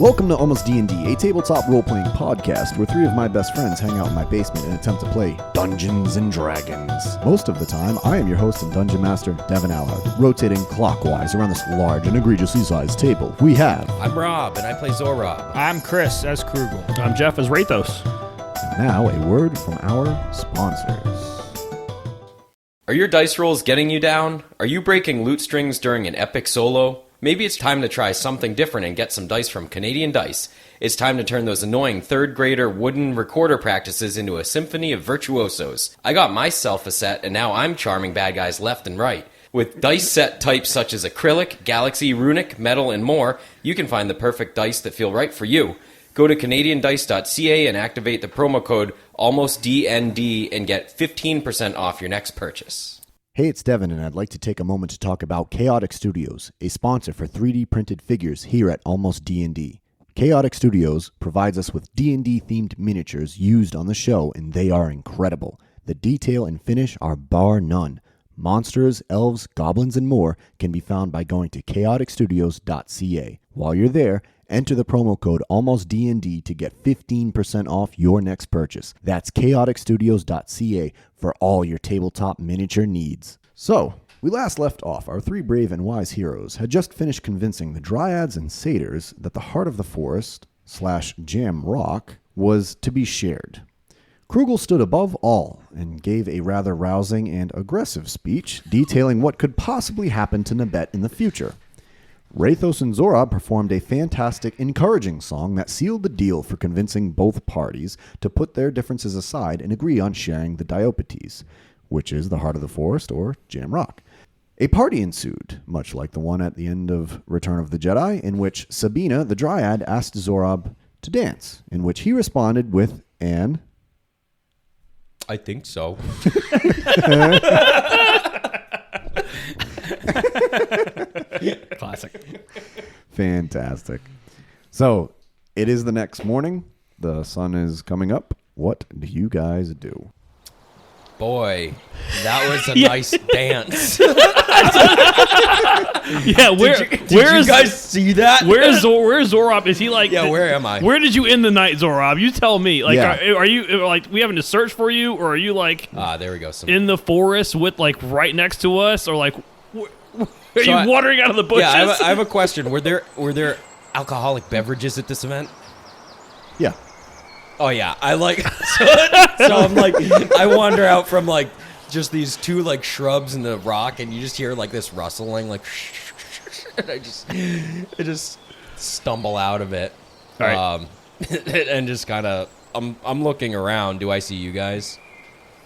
Welcome to Almost D&D, a tabletop role-playing podcast where three of my best friends hang out in my basement and attempt to play Dungeons & Dragons. Most of the time, I am your host and dungeon master, Devin Allard. Rotating clockwise around this large and egregiously sized table, we have... I'm Rob, and I play Zorab. I'm Chris, as Krugel. I'm Jeff, as Rathos. And now, a word from our sponsors. Are your dice rolls getting you down? Are you breaking loot strings during an epic solo? Maybe it's time to try something different and get some dice from Canadian Dice. It's time to turn those annoying third-grader wooden recorder practices into a symphony of virtuosos. I got myself a set, and now I'm charming bad guys left and right. With dice set types such as acrylic, galaxy, runic, metal, and more, you can find the perfect dice that feel right for you. Go to CanadianDice.ca and activate the promo code ALMOSTDND and get 15% off your next purchase. Hey, it's Devin, and I'd like to take a moment to talk about Chaotic Studios, a sponsor for 3D printed figures here at Almost D&D. Chaotic Studios provides us with D&D themed miniatures used on the show, and they are incredible. The detail and finish are bar none. Monsters, elves, goblins, and more can be found by going to chaoticstudios.ca. While you're there, enter the promo code ALMOSTDND to get 15% off your next purchase. That's chaoticstudios.ca for all your tabletop miniature needs. So, we last left off. Our three brave and wise heroes had just finished convincing the dryads and satyrs that the heart of the forest / Jam Rock was to be shared. Krugel stood above all and gave a rather rousing and aggressive speech detailing what could possibly happen to Nabet in the future. Rathos and Zorab performed a fantastic, encouraging song that sealed the deal for convincing both parties to put their differences aside and agree on sharing the Diopetes, which is the heart of the forest, or Jam Rock. A party ensued, much like the one at the end of Return of the Jedi, in which Sabina, the Dryad, asked Zorab to dance, in which he responded with an... I think so. Classic. Fantastic. So, it is the next morning. The sun is coming up. What do you guys do? Boy, that was a nice dance. Yeah, Did you guys see that? Where's Zorab? Is he like? Yeah, where am I? Where did you end the night, Zorab? You tell me. Like, Yeah. are you like we having to search for you, or are you like There we go. in the forest with like right next to us, or like are you wandering out of the bushes? Yeah, I have a question. Were there alcoholic beverages at this event? Yeah. Oh yeah, I like so I'm like I wander out from like just these two like shrubs in the rock, and you just hear like this rustling, like, and I just stumble out of it, All right. and just kind of I'm looking around. Do I see you guys?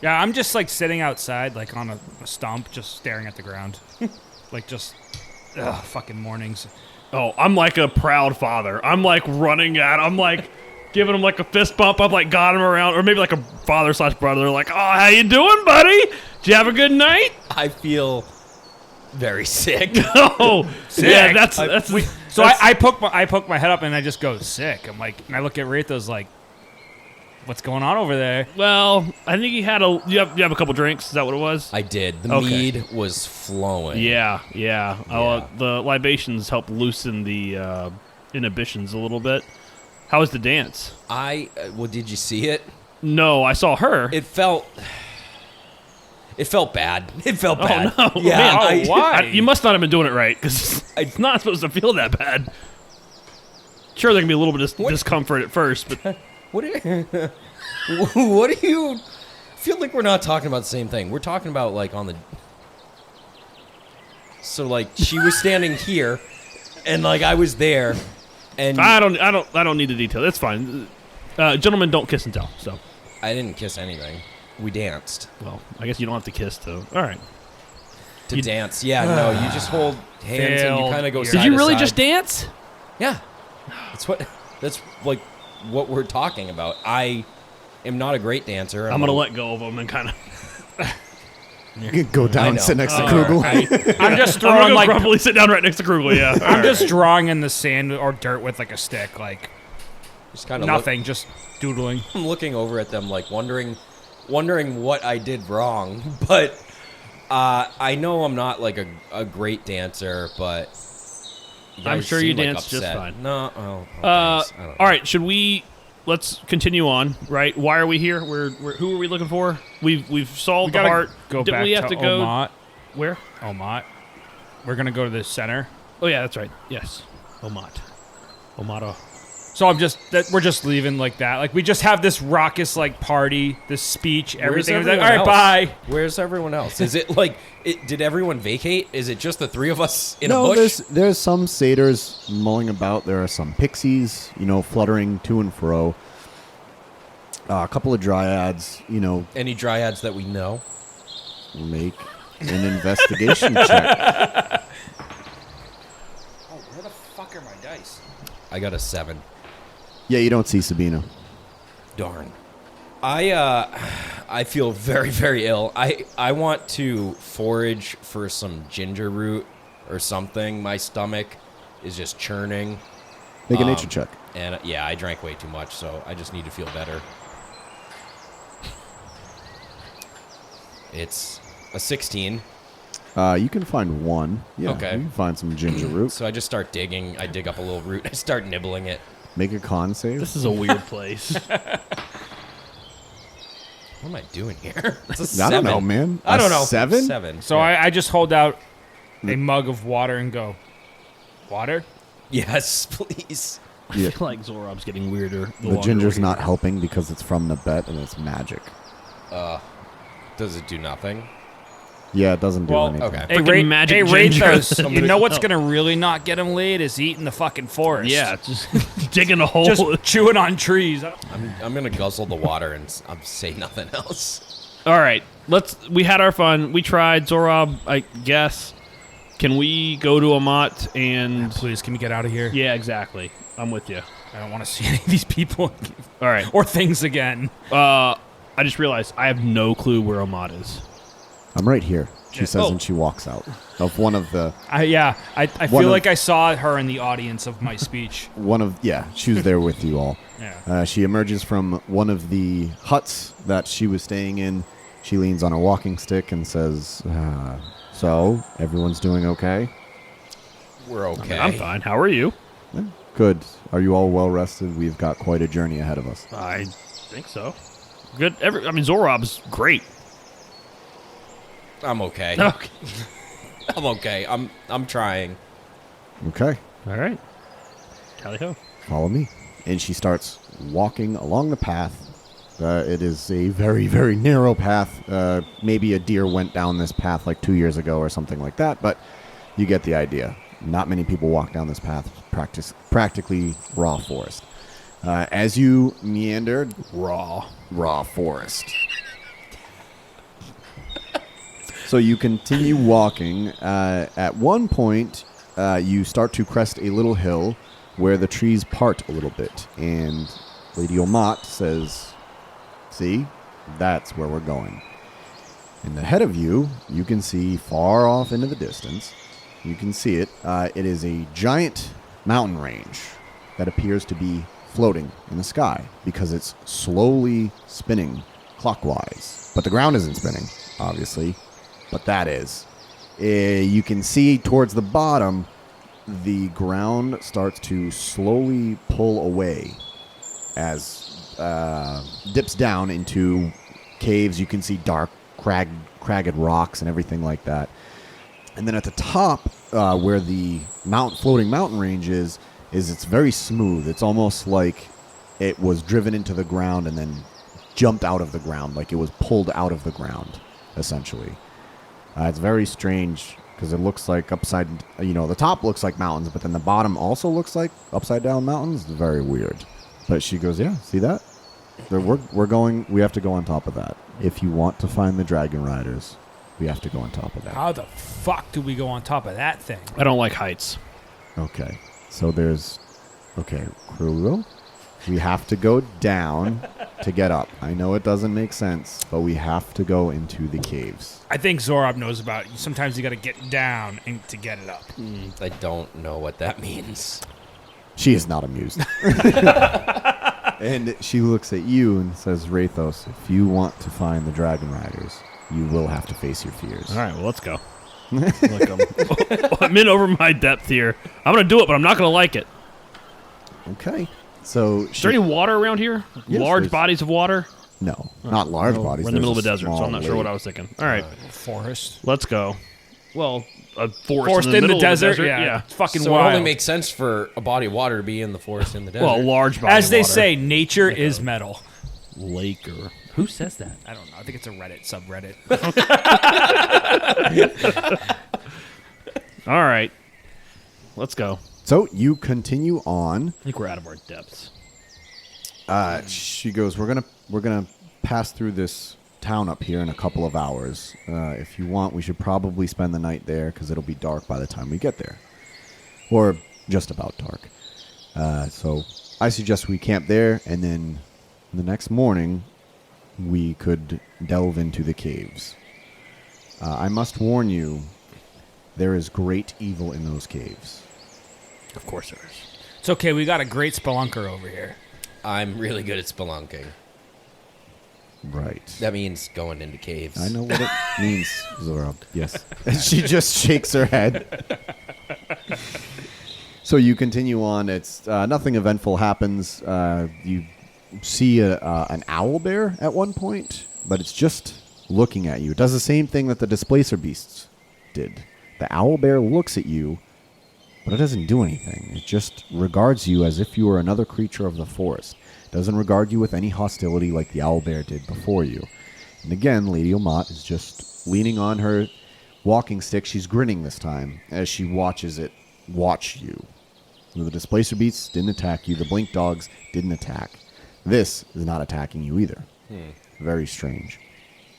Yeah, I'm just like sitting outside, like on a stump, just staring at the ground. Like just, fucking mornings. Oh, I'm like a proud father. I'm like running at. I'm like giving him like a fist bump. I'm like got him around, or maybe like a father / brother. Like, oh, how you doing, buddy? Did you have a good night? I feel very sick. Oh, Sick. yeah, that's. So I poke my head up and I just go sick. I'm like, and I look at Rathos like, what's going on over there? Well, I think you had you have a couple drinks. Is that what it was? I did. The Okay. mead was flowing. Yeah. Yeah. The libations help loosen the inhibitions a little bit. How was the dance? Well, did you see it? No, I saw her. It felt bad. It felt bad. Oh, no. Yeah. Man, why? You must not have been doing it right, because it's not supposed to feel that bad. Sure, there can be a little bit of discomfort at first, but... What do you feel like we're not talking about the same thing? We're talking about like on the. So like she was standing here, and like I was there, and I don't need the detail. That's fine. Gentlemen don't kiss and tell. So I didn't kiss anything. We danced. well, I guess you don't have to kiss though. All right. To dance, yeah. No, you just hold hands and you kind of go. Did side you to really side. just dance? Yeah. That's like what we're talking about. I am not a great dancer. I'm gonna let go of them and kind of. You can go down and sit next to All Krugel. right. I'm just I'm throwing gonna like, grumpily sit down right next to Krugel. Yeah. I'm just drawing in the sand or dirt with like a stick, like Just kind of nothing, just doodling. I'm looking over at them, like wondering what I did wrong. But I know I'm not like a great dancer, but I'm guys sure you seem, like, danced just upset. fine. No, thanks. I don't know. All right, should we? Let's continue on. Right? Why are we here? Who are we looking for? We've solved the gotta heart. go Didn't back we have to go Omat. where? Omat. We're gonna go to the center. Oh yeah, that's right. Yes, Omato. So we're just leaving like that. Like we just have this raucous like party, this speech, everything. Where's Like, all everyone right, else? bye. Where's everyone else? Is it like, did everyone vacate? Is it just the three of us in a No, bush? there's some satyrs mulling about. There are some pixies, fluttering to and fro. A couple of dryads, Any dryads that we know? make an investigation check. Oh, where the fuck are my dice? I got a 7. Yeah, you don't see Sabina. Darn. I feel very, very ill. I want to forage for some ginger root or something. My stomach is just churning. Make a nature check. And I drank way too much, so I just need to feel better. It's a 16. You can find one. Yeah, Okay. you can find some ginger root. So I just start digging. I dig up a little root. I start nibbling it. Make a con save. This is a weird place. What am I doing here? It's a 7. I don't know, man. I don't know. 7? 7. So I just hold out a mug of water and go, water? Yes, please. Yeah. I feel like Zorob's getting weirder. The ginger's not helping because it's from Nabet and it's magic. Does it do nothing? Yeah, it doesn't do Well, anything. okay. Freaking magic ginger. Rathos, you know what's gonna really not get him laid is eating the fucking forest. Yeah, just digging a hole. just chewing on trees. I'm gonna guzzle the water and say nothing else. All right, we had our fun. We tried Zorob, I guess. Can we go to Amat and? Please, can we get out of here? Yeah, exactly. I'm with you. I don't want to see any of these people All right. or things again. I just realized I have no clue where Amat is. I'm right here, she Yeah. says, Oh. and she walks out of one of the... I One feel of- like I saw her in the audience of my speech. she was there with you all. Yeah. She emerges from one of the huts that she was staying in. She leans on her walking stick and says, so, everyone's doing okay? We're okay. I'm fine. How are you? Yeah, good. Are you all well rested? We've got quite a journey ahead of us. I think so. Good. Zorob's great. I'm okay. Okay. I'm okay. I'm trying. Okay, All right. Tally ho. follow me. And she starts walking along the path. It is a very, very narrow path. Maybe a deer went down this path like 2 years ago or something like that, but you get the idea. Not many people walk down this path. Practically raw forest. As you meandered, raw forest. So you continue walking. At one point, you start to crest a little hill where the trees part a little bit. And Lady Omat says, see, that's where we're going. And ahead of you, you can see far off into the distance. You can see it. It is a giant mountain range that appears to be floating in the sky because it's slowly spinning clockwise. But the ground isn't spinning, obviously. But that is. You can see towards the bottom, the ground starts to slowly pull away as dips down into caves. You can see dark, cragged rocks and everything like that. And then at the top, where the floating mountain range is it's very smooth. It's almost like it was driven into the ground and then jumped out of the ground, like it was pulled out of the ground, essentially. It's very strange because it looks like the top looks like mountains, but then the bottom also looks like upside down mountains. It's very weird. But she goes, yeah, see that? We have to go on top of that. If you want to find the dragon riders, we have to go on top of that. How the fuck do we go on top of that thing? I don't like heights. Okay. So Krulo, we have to go down to get up. I know it doesn't make sense, but we have to go into the caves. I think Zorob knows about it. Sometimes you got to get down to get it up. I don't know what that means. She is not amused. And she looks at you and says, Rathos, if you want to find the dragon riders, you will have to face your fears. All right, well, let's go. Like, I'm in over my depth here. I'm going to do it, but I'm not going to like it. Okay. So Is there any water around here? Yes, Large there's- bodies of water? no, not large bodies. We're in the middle of a There's desert, so I'm not sure small what I lake. was thinking. All right, Forest. let's go. Well, a Forest forest in in the middle of desert? Yeah. It's fucking So it wild. only makes sense for a body of water to be in the forest in the desert. Well, a large body As of they water. say, nature is metal. Lake or... Who says that? I don't know. I think it's a Reddit subreddit. All right, let's go. So you continue on. I think we're out of our depths. She goes, we're gonna pass through this town up here in a couple of hours. If you want, we should probably spend the night there because it'll be dark by the time we get there, or just about dark. So I suggest we camp there, and then the next morning we could delve into the caves. I must warn you, there is great evil in those caves. Of course there is. It's okay. We got a great spelunker over here. I'm really good at spelunking. Right. That means going into caves. I know what it means, Zora. Yes. And she just shakes her head. So you continue on. It's nothing eventful happens. You see an owl bear at one point, but it's just looking at you. It does the same thing that the displacer beasts did. The owl bear looks at you, but it doesn't do anything. It just regards you as if you were another creature of the forest. It doesn't regard you with any hostility like the owl bear did before you. And again, Lady Omat is just leaning on her walking stick. She's grinning this time as she watches it watch you. The displacer beasts didn't attack you. The blink dogs didn't attack. This is not attacking you either. Very strange.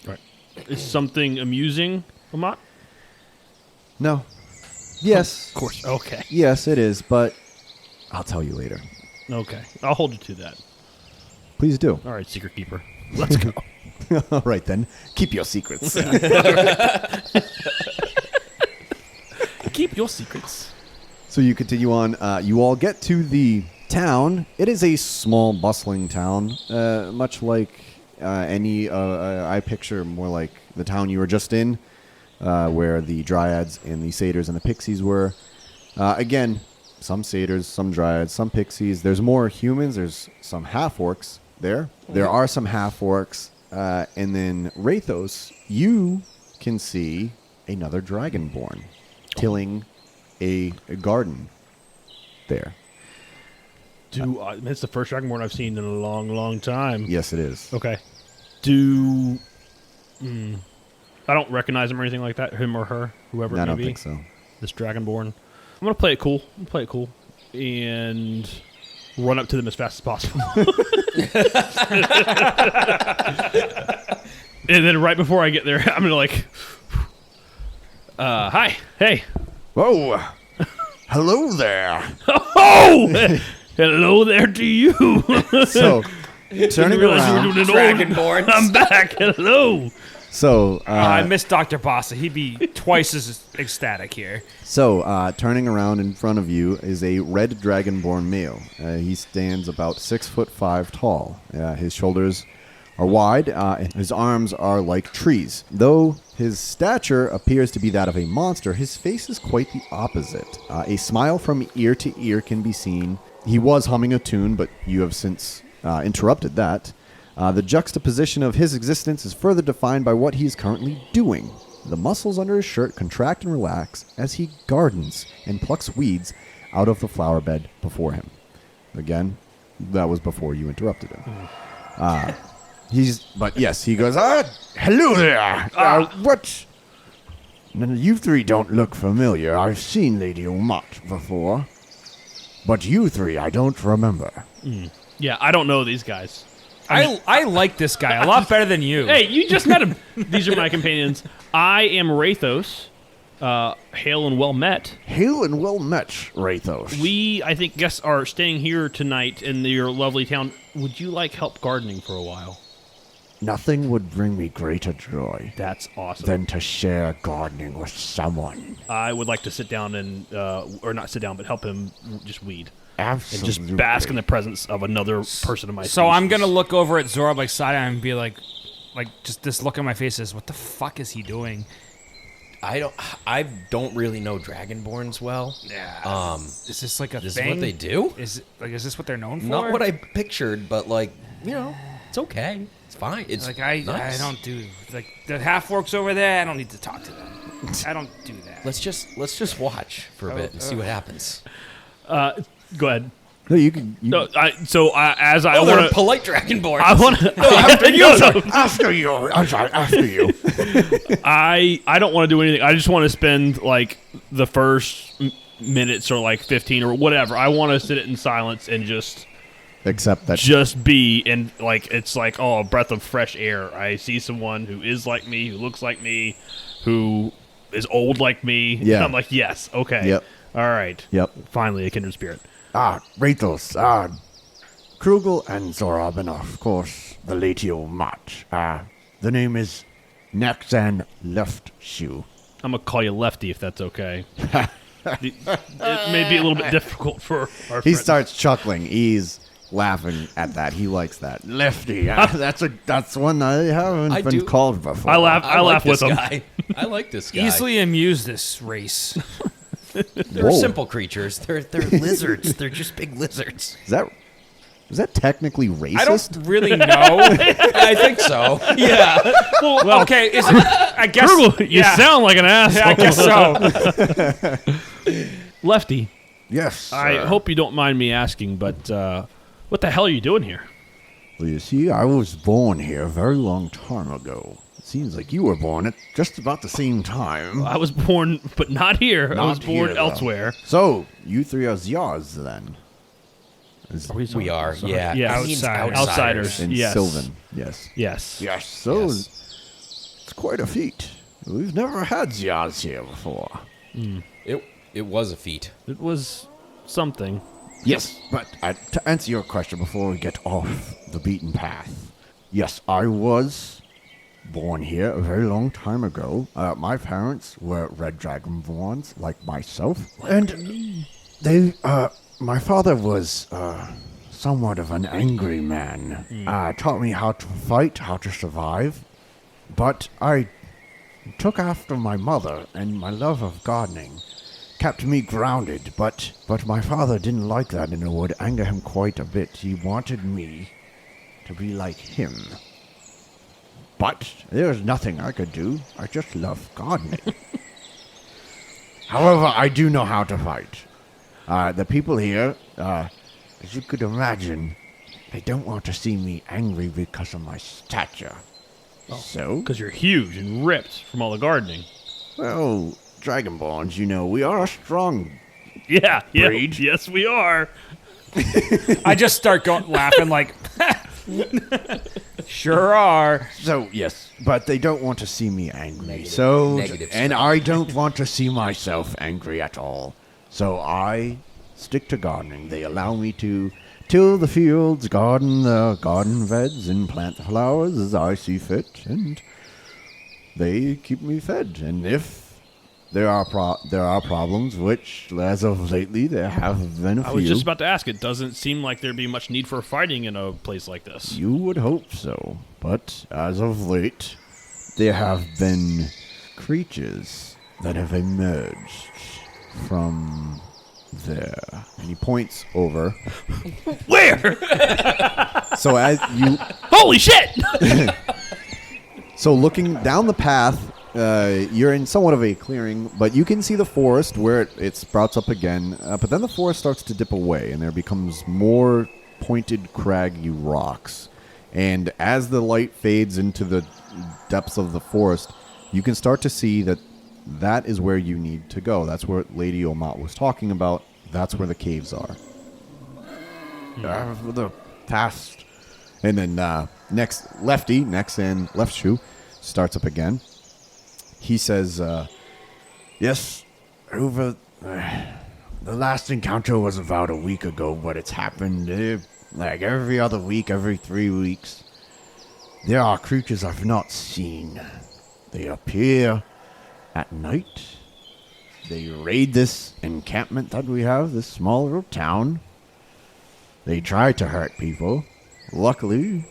Right. Is something amusing, Amat? No. Yes. Of course. Okay. Yes, it is, but I'll tell you later. Okay. I'll hold you to that. Please do. All right, Secret Keeper. Let's go. All right, then. Keep your secrets. Keep your secrets. So you continue on. You all get to the town. It is a small, bustling town, much like any. I picture more like the town you were just in, where the dryads and the satyrs and the pixies were. Again, some satyrs, some dryads, some pixies. There's more humans. There's some half-orcs there. There are some half-orcs. And then Rathos, you can see another dragonborn tilling a garden there. It's the first Dragonborn I've seen in a long, long time. Yes, it is. Okay. I don't recognize him or anything like that, him or her, whoever it I may don't be. think so. This Dragonborn. I'm going to play it cool. And run up to them as fast as possible. And then right before I get there, I'm going to like, hi, hey. Whoa! Hello there. Oh! Hello there to you. So, turning around. Dragonborns. I'm back. Hello. So, I miss Dr. Bossa. He'd be twice as ecstatic here. Turning around in front of you is a red dragonborn male. He stands about 6'5" tall. His shoulders are wide, and his arms are like trees. Though his stature appears to be that of a monster, his face is quite the opposite. A smile from ear to ear can be seen. He was humming a tune, but you have since interrupted that. The juxtaposition of his existence is further defined by what he is currently doing. The muscles under his shirt contract and relax as he gardens and plucks weeds out of the flower bed before him. Again, that was before you interrupted him. But yes, he goes, hello there. What? You three don't look familiar. I've seen Lady Omat before. But you three, I don't remember. Yeah, I don't know these guys. I like this guy a lot better than you. Hey, you just met him. These are my companions. I am Rathos. Hail and well met. Hail and well met, Rathos. We, I think, guests are staying here tonight in your lovely town. Would you like help gardening for a while? Nothing would bring me greater joy That's awesome. than to share gardening with someone. I would like to sit down and, or not sit down, but help him just weed. Absolutely. And just bask in the presence of another person of my So I'm species. gonna look over at Zorab like side eye and be like just this look on my face is, what the fuck is he doing? don't really know Dragonborns well. Yeah. Is this like a This thing? is what they do? Is this what they're known for? Not what I pictured, but like, it's okay. It's fine. It's Like I don't do like the half orcs over there. I don't need to talk to them. I don't do that. Let's just watch for a bit and see what happens. Go ahead. No, you can. No, as I Oh, they're want to. polite Dragonborns. I want to. After you. I'm sorry. After you. I don't want to do anything. I just want to spend like the first minutes or like 15 or whatever. I want to sit in silence and just be and like it's like a breath of fresh air. I see someone who is like me, who looks like me, who is old like me. Yeah. I'm like, yes, okay. Yep. All right. Yep. Finally, a kindred spirit. Rathos, Krugel and Zorab, and of course, the Latio Mach. The name is Nexan Leftshoe. I'm gonna call you Lefty if that's okay. It may be a little bit difficult for our He friend. starts chuckling. He's laughing at that. He likes that. Lefty, that's one I haven't been called before. I laugh with him. Guy. I like this guy. Easily amuse this race. They're Whoa. simple creatures. They're lizards. They're just big lizards. Is that technically racist? I don't really know. I think so. Yeah. Well, okay. I guess. Krugel, you sound like an asshole. I guess so. Lefty, Yes, I sir. hope you don't mind me asking, but what the hell are you doing here? Well, you see, I was born here a very long time ago. It seems like you were born at just about the same time. I was born, but not here. I was Not born here, though. elsewhere. So, you three are Ziyaz then. We are. Yeah. Yeah. It means Outsiders. And Yes. Sylvan. Yes. Yes. Yes, So, it's quite a feat. We've never had Zyaz here before. It was a feat. It was something. Yes, but to answer your question before we get off the beaten path, yes, I was born here a very long time ago. My parents were red dragonborns, like myself, and my father was somewhat of an angry man. Taught me how to fight, how to survive, but I took after my mother, and my love of gardening kept me grounded, but my father didn't like that, and it would anger him quite a bit. He wanted me to be like him. But there was nothing I could do. I just love gardening. However, I do know how to fight. The people here, as you could imagine, they don't want to see me angry because of my stature. So, Because you're huge and ripped from all the gardening. well, Dragonborns, we are a strong. Yeah. Breed. Yes, we are. I just start laughing like, sure are. So, yes, but they don't want to see me angry. Negative And stuff. I don't want to see myself angry at all. So I stick to gardening. They allow me to till the fields, garden the garden beds, and plant the flowers as I see fit, and they keep me fed. And if there are problems, which as of lately there have been a few. I was just about to ask. It doesn't seem like there'd be much need for fighting in a place like this. You would hope so, but as of late, there have been creatures that have emerged from there. And he points over. Where? So as you, Holy shit! so looking down the path, you're in somewhat of a clearing, but you can see the forest where it sprouts up again. But then the forest starts to dip away, and there becomes more pointed, craggy rocks. And as the light fades into the depths of the forest, you can start to see that is where you need to go. That's where Lady Omat was talking about. That's where the caves are. The past. And then Nexan Leftshoe starts up again. He says, Yes, over the last encounter was about a week ago, but it's happened like every other week, every 3 weeks. There are creatures I've not seen. They appear at night. They raid this encampment that we have, this small little town. They try to hurt people. Luckily,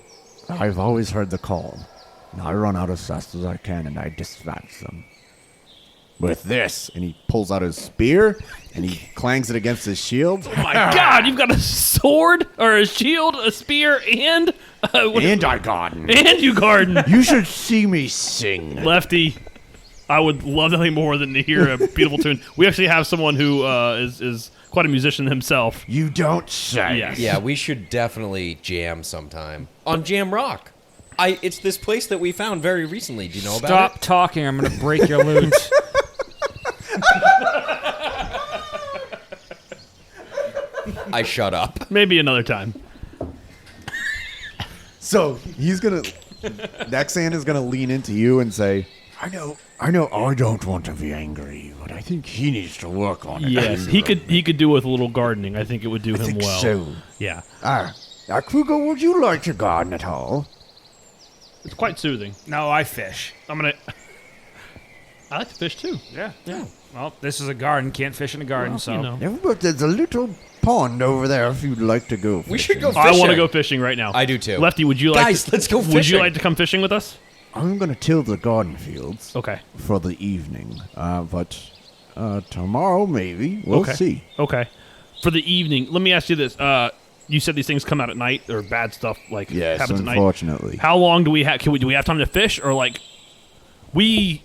I've always heard the call. And I run out as fast as I can and I dispatch them. with this. And he pulls out his spear and he clangs it against his shield. Oh my God, you've got a sword or a shield, a spear, and And I garden. and you garden. You should see me sing. Lefty, I would love nothing more than to hear a beautiful tune. We actually have someone who is quite a musician himself. You don't say. Yes. Yeah, we should definitely jam sometime on Jam Rock. It's this place that we found very recently. Do you know about Stop talking. I'm going to break your lute. it? I shut up. Maybe another time. So he's going to... Nexan is going to lean into you and say, I know I don't want to be angry, but I think he needs to work on it. Yes, he could do with a little gardening. I think it would do I him think well. so. Yeah, Kruger, would you like to garden at all? it's quite soothing. No, I fish. I like to fish too. Yeah. Well, this is a garden. Can't fish in a garden, Well, so. you know. Yeah, but there's a little pond over there if you'd like to go fishing. We should go I fishing. want to go fishing right now. I do too. Lefty, would you like? Guys, let's go Would you fishing. like to come fishing with us? I'm going to till the garden fields Okay. for the evening. But tomorrow, maybe. We'll Okay. see. Okay. For the evening, let me ask you this. You said these things come out at night, or bad stuff like yes, happens at night. unfortunately. How long do we have? Do we have time to fish, or like we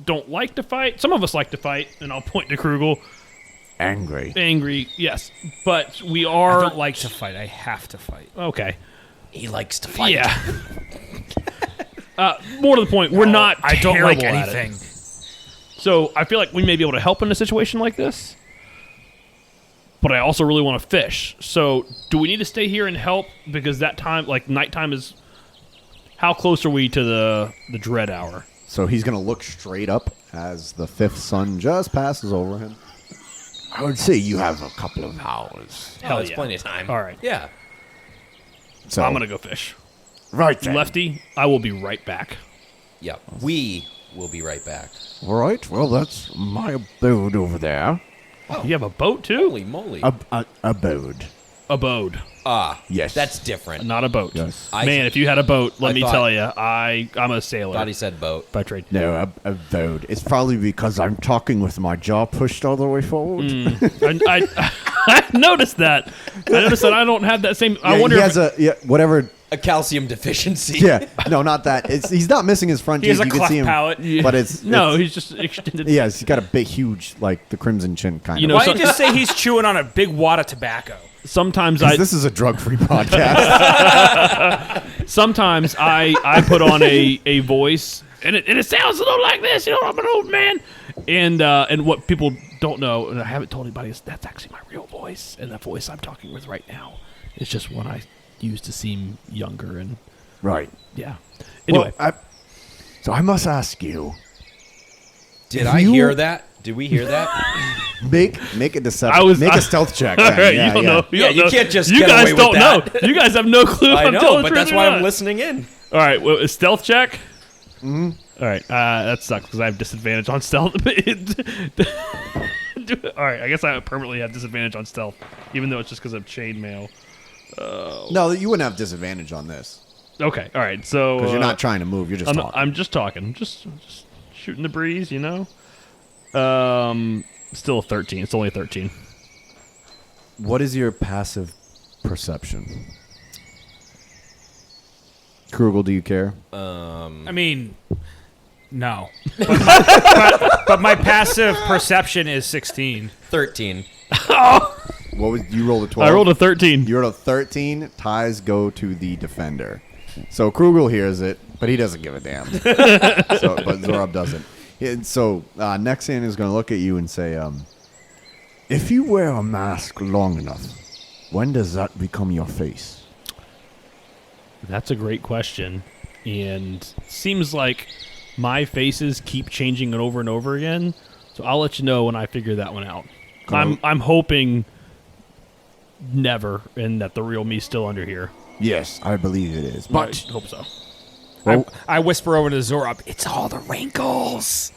don't like to fight? Some of us like to fight, and I'll point to Krugel. Angry. Angry, yes, but we I are. don't like to fight. I have to fight. Okay. He likes to fight. Yeah. More to the point, we're not. I don't like terrible at it. anything. So I feel like we may be able to help in a situation like this, but I also really want to fish. So do we need to stay here and help because that time, like nighttime, is? How close are we to the dread hour? So he's going to look straight up as the fifth sun just passes over him. I would say you have a couple of hours. Hell, that's plenty of time. All right. Yeah. So I'm gonna go fish. Right then. Lefty, I will be right back. Yeah. We will be right back. All right. Well, that's my abode over there. You have a boat too? Holy moly. Abode. Abode, Yes. That's different. not a boat. Yes. Man, if you had a boat, let I me thought- tell you, I'm a sailor Thought he said boat. by trade. No, abode. It's probably because I'm talking with my jaw pushed all the way forward. I noticed that. I don't have that same. I Yeah, wonder he if has whatever. A calcium deficiency. Yeah, no, not that. He's not missing his front He has teeth. a You can cleft see him, palate. but it's no, he's just extended. yes, he's got a big, huge, like the crimson chin kind You of. know, Why so- don't you just say he's chewing on a big wad of tobacco? Sometimes 'Cause I this is a drug-free podcast. sometimes I put on a voice and it sounds a little like this. You know, I'm an old man, and what people don't know, and I haven't told anybody, is that's actually my real voice, and the voice I'm talking with right now is just one I use to seem younger and Right. yeah. Anyway, So I must ask you. Did If I you- hear that? Did we hear that? make a deception. Make a stealth check. all then. right, Yeah, you don't yeah. know. Yeah, you don't know. can't just You get guys away with don't know. that. You guys have no clue. If I I'm know, telling but the that's truth why or I'm not. listening in. All right, well, a stealth check. Mm-hmm. All right, that sucks because I have disadvantage on stealth. All right, I guess I permanently have disadvantage on stealth, even though it's just because of chainmail. No, you wouldn't have disadvantage on this Okay, all right, so because you're not trying to move. You're just talking. I'm just talking, just shooting the breeze, you know. Still a 13. It's only a 13. What is your passive perception? Krugel, do you care? I mean, no. But my passive perception is 16. 13. What was you rolled a 12? I rolled a 13. You rolled a 13. Ties go to the defender. So Krugel hears it, but he doesn't give a damn. But Zorob doesn't. And so Nexan is going to look at you and say, If you wear a mask long enough, when does that become your face? That's a great question, and seems like my faces keep changing it over and over again. So I'll let you know when I figure that one out. I'm hoping never, and that the real me's still under here. Yes, I believe it is. But But I hope so. I whisper over to Zorob, it's all the wrinkles.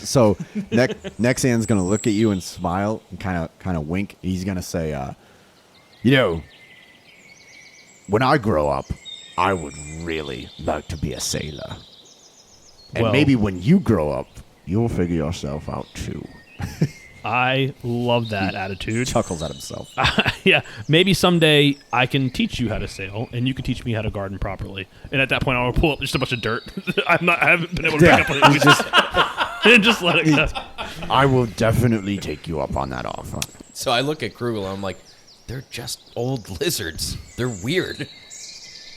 so Nexan's going to look at you and smile and kind of wink. He's going to say, when I grow up, I would really like to be a sailor. And Well- maybe when you grow up, You'll figure yourself out, too. I love that attitude. Chuckles at himself. Yeah, maybe someday I can teach you how to sail, and you can teach me how to garden properly. And at that point, I will pull up just a bunch of dirt. I haven't been able to pick up on it. And just let it go. I will definitely take you up on that offer. So I look at Krugel and I'm like, they're just old lizards. They're weird.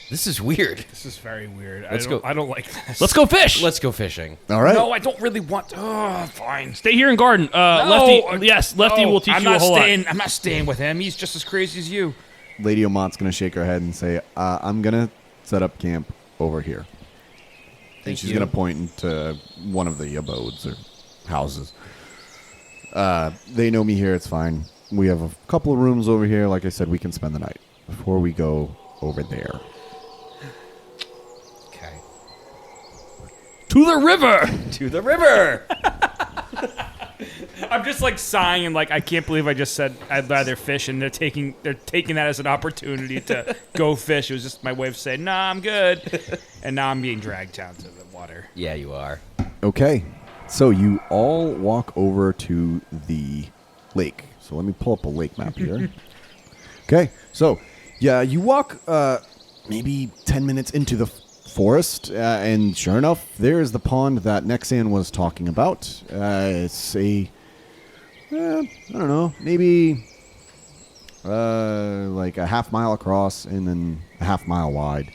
This is weird. This is very weird. Let's go. I don't like this. Let's go fish. Let's go fishing. All right. No, I don't really want to. Oh, fine. Stay here and garden. Lefty, yes, Lefty will teach you a whole lot. I'm not staying with him. He's just as crazy as you. Lady Omont's going to shake her head and say, I'm going to set up camp over here. And she's going to point into one of the abodes or houses. They know me here. It's fine. We have a couple of rooms over here. Like I said, we can spend the night before we go over there. Okay. To the river. To the river. I'm just like sighing and like I can't believe I just said I'd rather fish, and they're taking that as an opportunity to go fish. It was just my way of saying, nah, I'm good. And now I'm being dragged down to the water. Yeah, you are. Okay. So you all walk over to the lake. So let me pull up a lake map here. Okay. So, yeah, you walk maybe 10 minutes into the forest, and sure enough, there's the pond that Nexan was talking about. It's a, I don't know, maybe like a half mile across and then a half mile wide.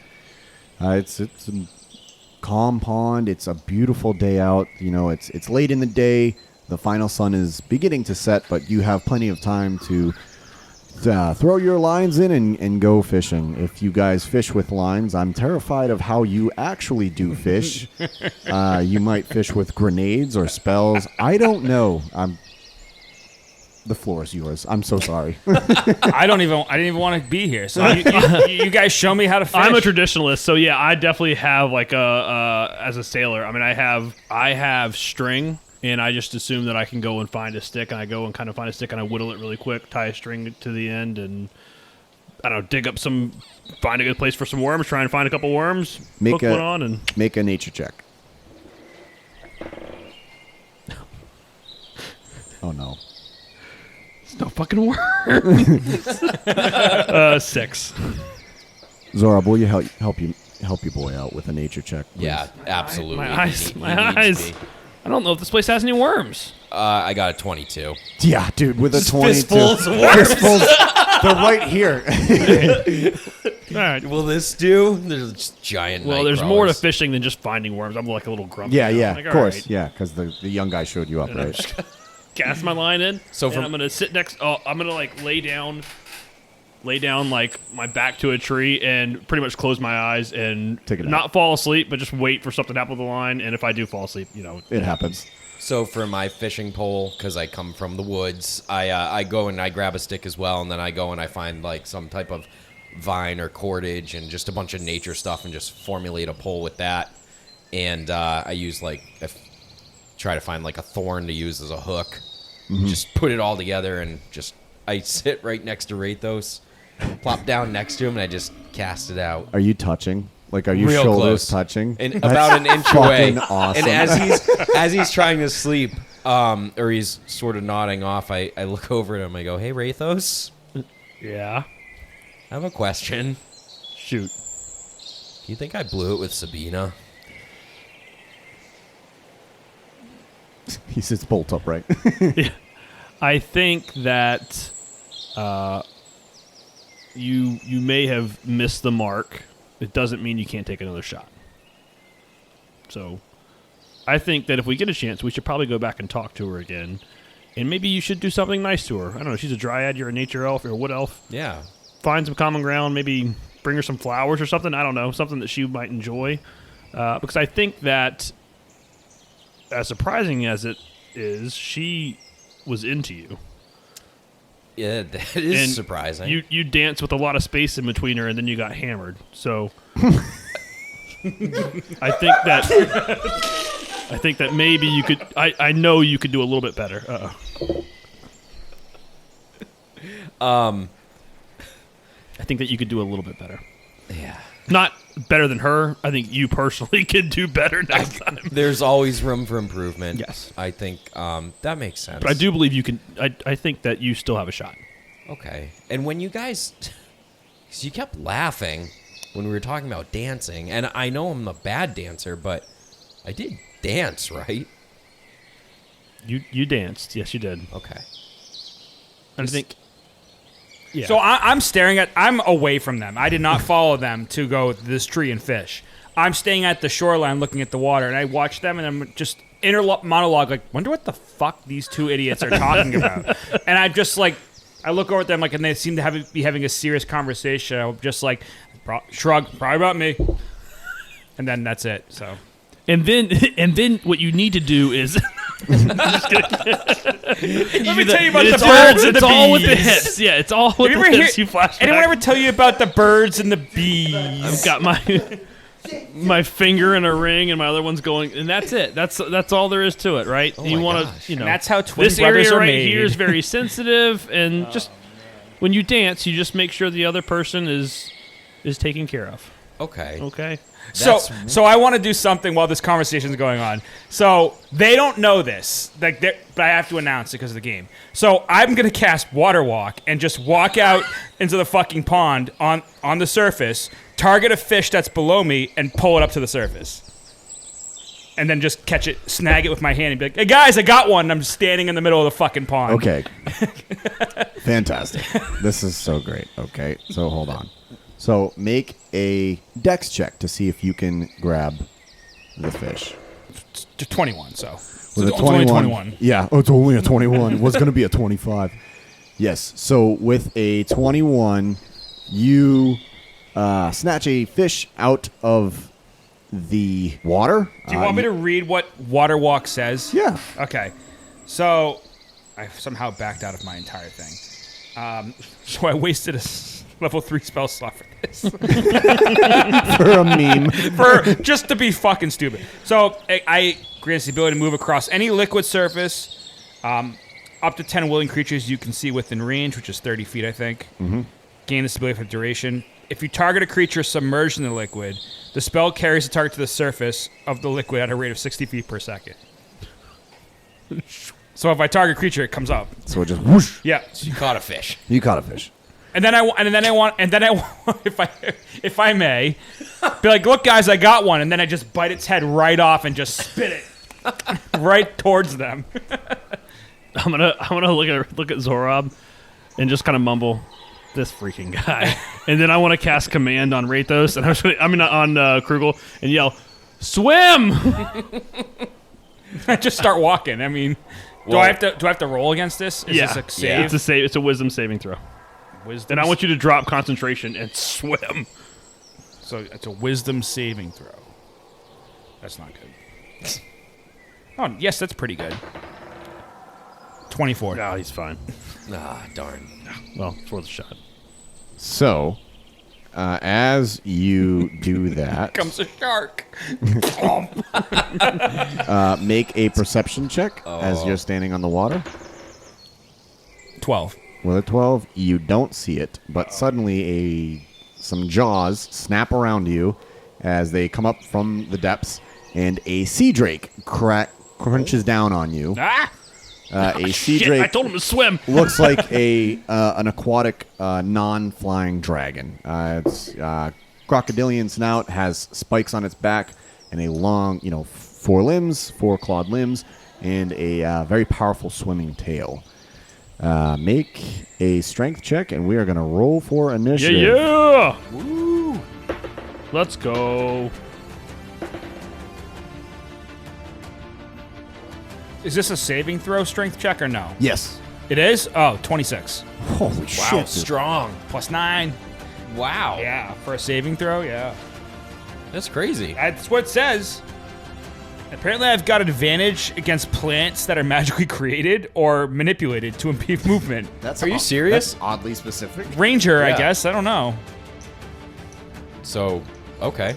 It's a calm pond. It's a beautiful day out. You know, it's late in the day. The final sun is beginning to set, but you have plenty of time to throw your lines in and go fishing. If you guys fish with lines, I'm terrified of how you actually do fish. You might fish with grenades or spells. I don't know. The floor is yours. I'm so sorry. I didn't even want to be here. So you guys show me how to fish. I'm a traditionalist, so yeah, I definitely have like as a sailor. I mean, I have string. And I just assume that I can go and find a stick, and I go and kind of find a stick, and I whittle it really quick, tie a string to the end, and I don't know, find a good place for some worms, try and find a couple worms, hook one on, and make a nature check. Oh no, it's no fucking worms. 6. Zora, will you help you boy out with a nature check, please? Yeah, absolutely. My eyes. I don't know if this place has any worms. I got a 22. Yeah, dude, with a 22. Fistfuls of worms. Fistfuls, they're right here. All right. Will this do? There's just giant. Well, there's more to fishing than just finding worms. I'm like a little grumpy. Yeah, like, of course. right. Yeah, because the young guy showed you up, And I'm right? just cast my line in. So and from- I'm gonna sit next. Oh, I'm gonna like lay down like my back to a tree and pretty much close my eyes and Take it out. not fall asleep, but just wait for something to happen with the line. And if I do fall asleep, It happens. So for my fishing pole, because I come from the woods, I go and I grab a stick as well, and then I go and I find like some type of vine or cordage and just a bunch of nature stuff and just formulate a pole with that. And I use try to find like a thorn to use as a hook. Just put it all together and I sit right next to Rathos, plop down next to him, and I just cast it out. Are you touching? Like, are you Real shoulders close. touching? And about an inch away. fucking awesome. And as he's trying to sleep, or he's sort of nodding off, I look over at him. I go, "Hey, Rathos, yeah. I have a question. Shoot. Do you think I blew it with Sabina?" He sits bolt upright. I think that you may have missed the mark. It doesn't mean you can't take another shot. So I think that if we get a chance, we should probably go back and talk to her again. And maybe you should do something nice to her. I don't know. She's a dryad. You're a nature elf. You're a wood elf. Yeah. Find some common ground. Maybe bring her some flowers or something. I don't know. Something that she might enjoy. Because I think that, as surprising as it is, she was into you. Yeah, that is And surprising. You danced with a lot of space in between her, and then you got hammered. So I think that maybe you could. I know you could do a little bit better. I think that you could do a little bit better. Yeah. Not better than her. I think you personally could do better next time. There's always room for improvement. Yes. I think that makes sense. But I do believe you can. I think that you still have a shot. Okay. And when you guys, because you kept laughing when we were talking about dancing, and I know I'm a bad dancer, but I did dance, right? You danced. Yes, you did. Okay. And I think. Yeah. So I'm staring at. I'm away from them. I did not follow them to go to this tree and fish. I'm staying at the shoreline, looking at the water, and I watch them, and I'm just monologue, like, wonder what the fuck these two idiots are talking about. And I just like, I look over at them, like, and they seem to be having a serious conversation. I'm just like, shrug, probably about me, and then that's it. So. And then what you need to do is. Let me tell you about the birds and the bees. It's all with the hips. Yeah, it's all with the hips. You flashback. Anyone ever tell you about the birds and the bees? I've got my finger in a ring and my other one's going, and that's it. That's all there is to it, right? Oh you my want gosh. to, And that's how twin this brothers area are right made. here is very sensitive, and just when you dance, you just make sure the other person is taken care of. Okay. Okay. So I want to do something while this conversation is going on. So they don't know this, but I have to announce it because of the game. So I'm gonna cast Water Walk and just walk out into the fucking pond on the surface, target a fish that's below me, and pull it up to the surface, and then just catch it, snag it with my hand, and be like, "Hey guys, I got one!" And I'm just standing in the middle of the fucking pond. Okay. Fantastic. This is so great. Okay, so hold on. So make a dex check to see if you can grab the fish. It's 21. So With a it's only 21. Yeah, it's only a 21. It was going to be a 25. Yes, so with a 21, you snatch a fish out of the water. Do you want me to read what Water Walk says? Yeah. Okay. So I somehow backed out of my entire thing. So I wasted a level 3 spell slot for this. For a meme. Just to be fucking stupid. So I grant the ability to move across any liquid surface, up to 10 willing creatures you can see within range, which is 30 feet, I think. Mm-hmm. Gain this ability for duration. If you target a creature submerged in the liquid, the spell carries the target to the surface of the liquid at a rate of 60 feet per second. So if I target a creature, it comes up. So it just whoosh. Yeah. So you caught a fish. You caught a fish. And then I want, if I may, be like, look, guys, I got one, and then I just bite its head right off and just spit it right towards them. I'm gonna look at Zorob and just kind of mumble, "This freaking guy," and then I want to cast command on Rathos, and on Krugel, and yell, "Swim!" I just start walking. I mean, do I have to roll against this? Is this a save? Yeah. It's a save. It's a wisdom saving throw. Wisdom. And I want you to drop concentration and swim. So it's a wisdom saving throw. That's not good. Oh, yes, that's pretty good. 24. No, he's fine. Ah, darn. Well, it's worth a shot. So, as you do that, Comes a shark. make a perception check as you're standing on the water. 12. With a 12, you don't see it, but suddenly some jaws snap around you as they come up from the depths, and a sea drake crunches down on you. Ah! A sea Shit, drake I told him to swim. looks like an aquatic non-flying dragon. It's crocodilian snout, has spikes on its back, and a long, 4 clawed limbs, and a very powerful swimming tail. Make a strength check, and we are going to roll for initiative. Yeah! Woo! Let's go. Is this a saving throw strength check or no? Yes. It is? Oh, 26. Holy Wow, shit. dude. strong. Plus 9. Wow. Yeah, for a saving throw, yeah. That's crazy. That's what it says. Apparently, I've got advantage against plants that are magically created or manipulated to impede movement. That's Are you serious? That's oddly specific. Ranger, I Yeah. guess. I don't know. So, okay.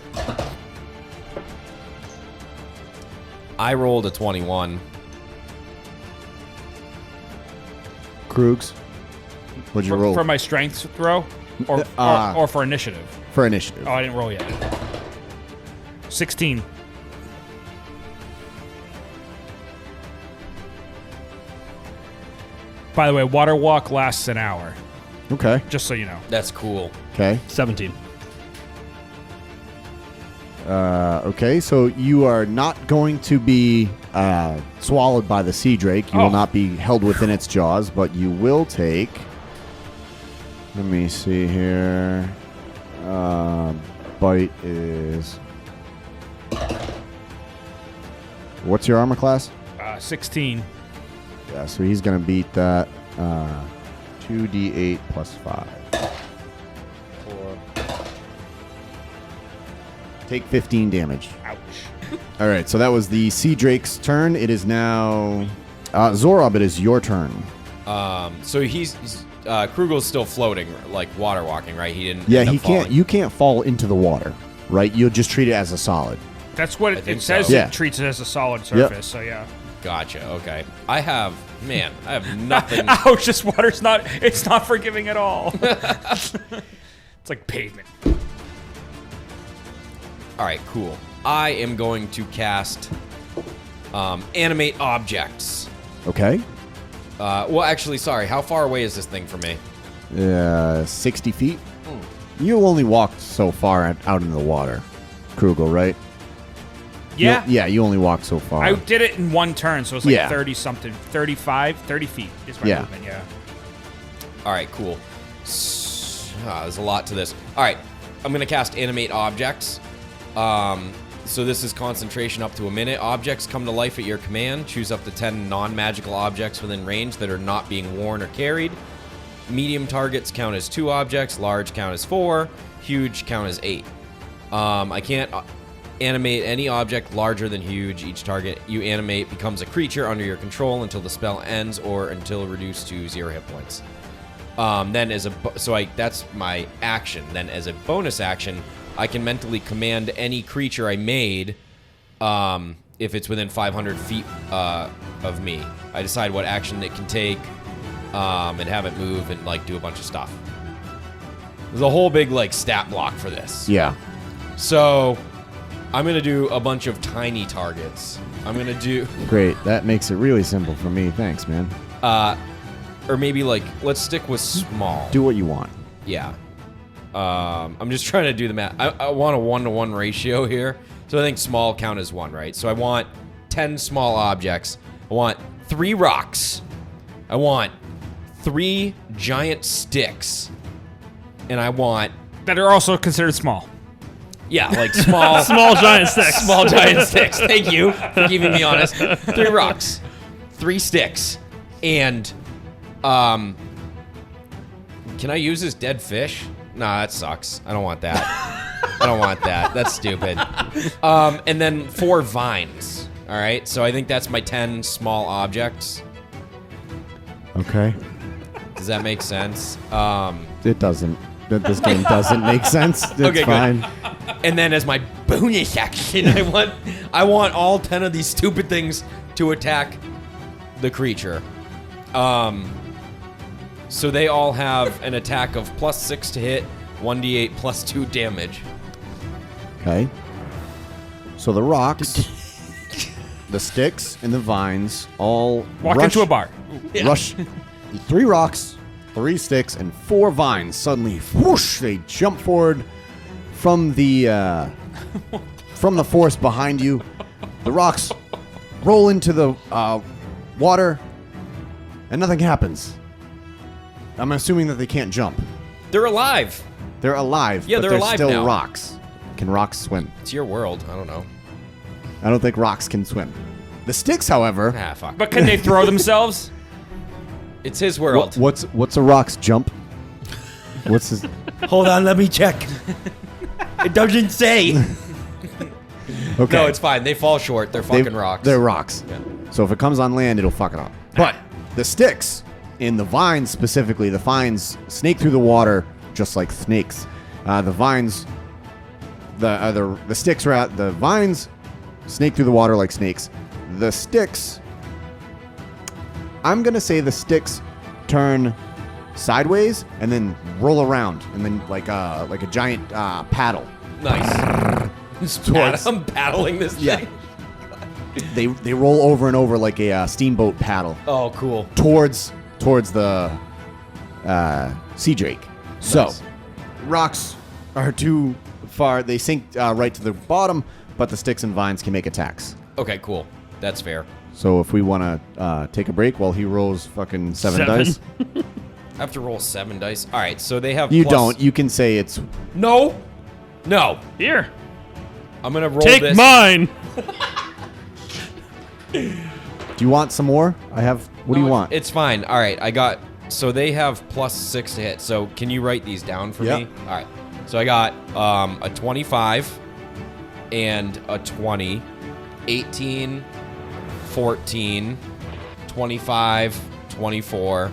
I rolled a 21. Krugs, what'd you roll? For my strength throw? Or for initiative. For initiative. Oh, I didn't roll yet. 16. By the way, water walk lasts an hour. Okay. Just so you know. That's cool. Okay. 17. Okay, so you are not going to be swallowed by the sea drake. You will not be held within its jaws, but you will take... Let me see here. Bite is... What's your armor class? 16. Yeah, so he's going to beat that. 2d8 plus 5. 4. Take 15 damage. Ouch. All right, so that was the Sea Drake's turn. It is now Zorob. It is your turn. So he's Krugel's still floating, like water walking, right? He didn't. Yeah, end up he can't. falling. You can't fall into the water, right? You'll just treat it as a solid. That's what think it says. so. Yeah. It treats it as a solid surface, so yeah. Gotcha. Okay. I have nothing. Ouch, this water's not, it's not forgiving at all. It's like pavement. All right. Cool. I am going to cast animate objects. Okay. Well, actually, sorry. How far away is this thing from me? 60 feet. You only walked so far out into the water, Krugel, right? Yeah. You only walked so far. I did it in one turn, so it's like Yeah. 30-something. 30 feet is my movement, yeah. All right. Cool. There's a lot to this. All right. I'm going to cast animate objects. So this is concentration up to a minute. Objects come to life at your command. Choose up to 10 non-magical objects within range that are not being worn or carried. Medium targets count as 2 objects. Large count as 4. Huge count as 8. I can't animate any object larger than huge. Each target you animate becomes a creature under your control until the spell ends or until reduced to 0 hit points. Then that's my action. Then as a bonus action, I can mentally command any creature I made if it's within 500 feet of me. I decide what action it can take and have it move and like do a bunch of stuff. There's a whole big like stat block for this. Yeah. So I'm going to do a bunch of tiny targets. I'm going to do... Great. That makes it really simple for me. Thanks, man. Or maybe like, let's stick with small. Do what you want. Yeah. I'm just trying to do the math. I want a 1-to-1 ratio here. So I think small count as 1, right? So I want 10 small objects. I want 3 rocks. I want 3 giant sticks. And I want... That are also considered small. Yeah, like small... Small giant sticks. Small giant sticks. Thank you for keeping me honest. 3 rocks. 3 sticks. And, can I use this dead fish? Nah, that sucks. I don't want that. I don't want that. That's stupid. And then 4 vines. All right, so I think that's my 10 small objects. Okay. Does that make sense? It doesn't. This game doesn't make sense. It's Okay, good. fine. And then as my bonus action, I want all 10 of these stupid things to attack the creature. So they all have an attack of +6 to hit, 1d8 +2 damage. Okay. So the rocks, the sticks, and the vines all Walk rush, into a bar. rush. 3 rocks, 3 sticks, and 4 vines. Suddenly, whoosh! They jump forward from the force behind you. The rocks roll into the water, and nothing happens. I'm assuming that they can't jump. They're alive. They're alive. Yeah, but they're alive still now. rocks. Can rocks swim? It's your world. I don't know. I don't think rocks can swim. The sticks, however. Ah, fuck. But can they throw themselves? It's his world. What's a rock's jump? What's his? Hold on, let me check. It doesn't say. Okay. No, it's fine. They fall short. They're fucking rocks. They're rocks. Yeah. So if it comes on land, it'll fuck it up. But the sticks, in the vines specifically, the vines snake through the water just like snakes. The vines, the sticks the vines snake through the water like snakes. The sticks, I'm gonna say the sticks turn sideways and then roll around, and then like a giant paddle. Nice. I'm paddling this thing. They roll over and over like a steamboat paddle. Oh, cool. Towards the sea drake. So, rocks are too far. They sink right to the bottom, but the sticks and vines can make attacks. Okay, cool. That's fair. So if we want to take a break while he rolls fucking 7 dice. I have to roll 7 dice. All right, so they have. You plus- don't. You can say it's. No. Here. I'm gonna roll Take this. mine. Do you want some more? I have. What do you want? It's fine. All right, I got. So they have +6 to hit. So can you write these down for Yep. me? All right. So I got a 25 and a 20, 18, 14, 25, 24,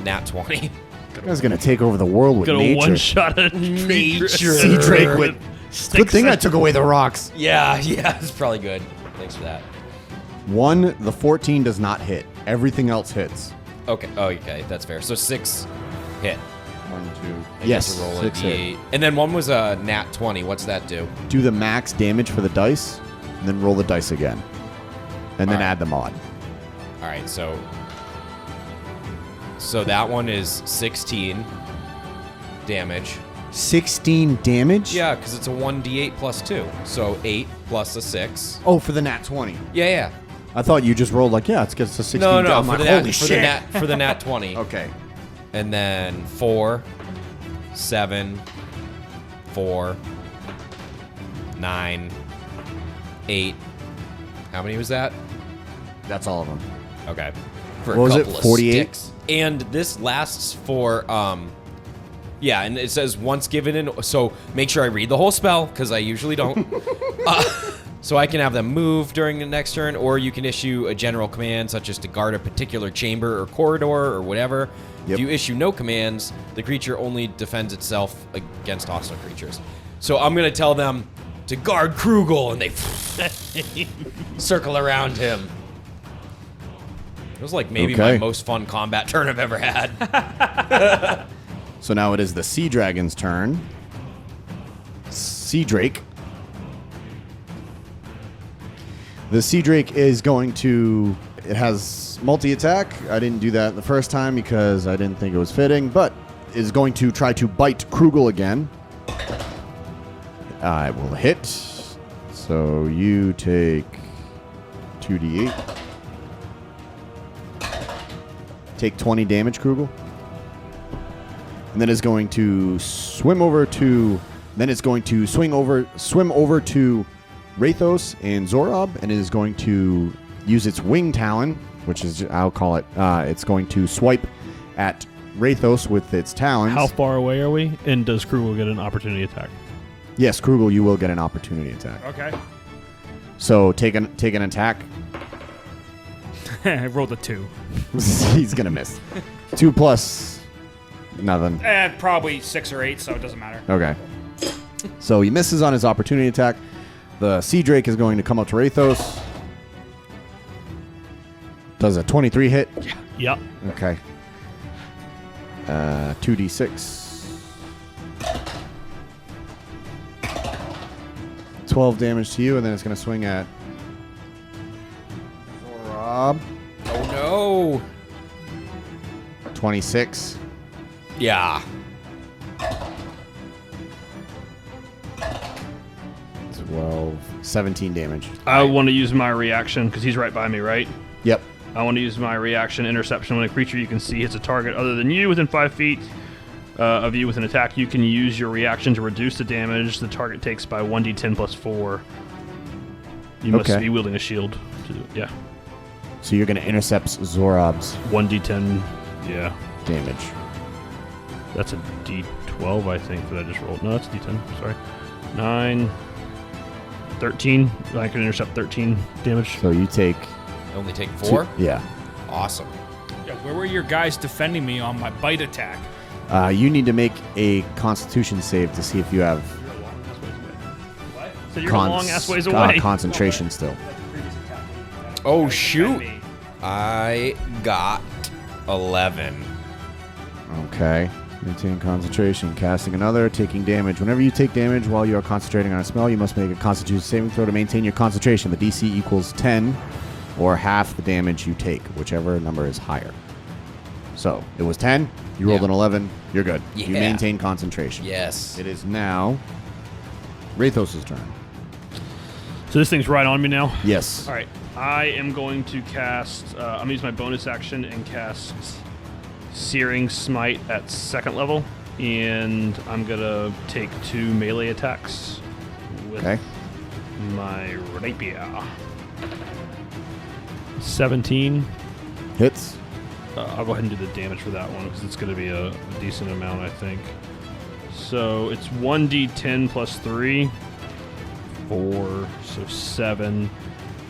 nat 20. You guys gonna take over the world with Gonna nature. one shot a Nature. Sea drake with. Good thing I took away the rocks. Yeah, it's probably good. Thanks for that. The 14 does not hit. Everything else hits. Okay. Oh, okay. That's fair. So 6 hit. 1, 2. I Yes. get to roll a 6 hit. D8. And then one was a nat 20. What's that do? Do the max damage for the dice, and then roll the dice again, and then Alright. add the mod. All right. So that one is 16 damage. 16 damage. Yeah, because it's a 1d8 plus 2. So 8 plus a 6. Oh, for the nat 20. Yeah. I thought you just rolled like, it's a 16. No, I'm for like, the holy nat, shit. for the nat 20. Okay. And then 4, 7, 4, 9, 8. How many was that? That's all of them. Okay. For What was a it, couple of 48? sticks. And this lasts for yeah, and it says once given in, so make sure I read the whole spell because I usually don't. So I can have them move during the next turn, or you can issue a general command such as to guard a particular chamber or corridor or whatever. Yep. If you issue no commands, the creature only defends itself against hostile creatures. So I'm gonna tell them to guard Krugel, and they circle around him. It was like maybe my Okay. most fun combat turn I've ever had. So now it is the Sea Dragon's turn. Sea Drake. The Sea Drake is going to... It has multi-attack. I didn't do that the first time because I didn't think it was fitting, but is going to try to bite Krugel again. I will hit. So you take 2d8. Take 20 damage, Krugel. And then is going to swim over to... Then it's going to swim over to Rathos and Zorob, and it is going to use its wing talon, which is, I'll call it, it's going to swipe at Rathos with its talons. How far away are we? And does Krugel get an opportunity attack? Yes, Krugel, you will get an opportunity attack. Okay. So take an attack. I rolled a 2. He's going to miss. 2 plus nothing. Probably 6 or 8, so it doesn't matter. Okay. So he misses on his opportunity attack. The Sea Drake is going to come up to Rathos. Does a 23 hit? Yep. Okay. 2d6. 12 damage to you, and then it's going to swing at Rob. Oh 26. no. Yeah. 12. 17 damage. I want to use my reaction because he's right by me, right? Yep. I want to use my reaction interception when a creature you can see hits a target other than you within 5 feet of you with an attack. You can use your reaction to reduce the damage the target takes by 1d10 plus 4. You must Okay. be wielding a shield. Yeah. So you're going to intercept Zorob's 1d10. Yeah. damage. That's a d12, I think, that I just rolled. No, that's d10. Sorry. 9. 13. I can intercept 13 damage. So you take... Only take 4? Yeah. Awesome. Yeah, where were your guys defending me on my bite attack? You need to make a Constitution save to see if you have So you're a long ass ways away. concentration still. Oh, shoot. I got 11. Okay. Maintain concentration. Casting another. Taking damage. Whenever you take damage while you are concentrating on a spell, you must make a Constitution saving throw to maintain your concentration. The DC equals 10 or half the damage you take, whichever number is higher. So, it was 10. You rolled an 11. You're good. Yeah. You maintain concentration. Yes. It is now Rathos' turn. So this thing's right on me now. Yes. All right. I am going to cast. I'm gonna use my bonus action and cast Searing Smite at 2nd level, and I'm gonna take 2 melee attacks with my rapier. 17. Hits. I'll go ahead and do the damage for that one because it's going to be a decent amount, I think. So it's 1d10 plus 3. 4, so 7.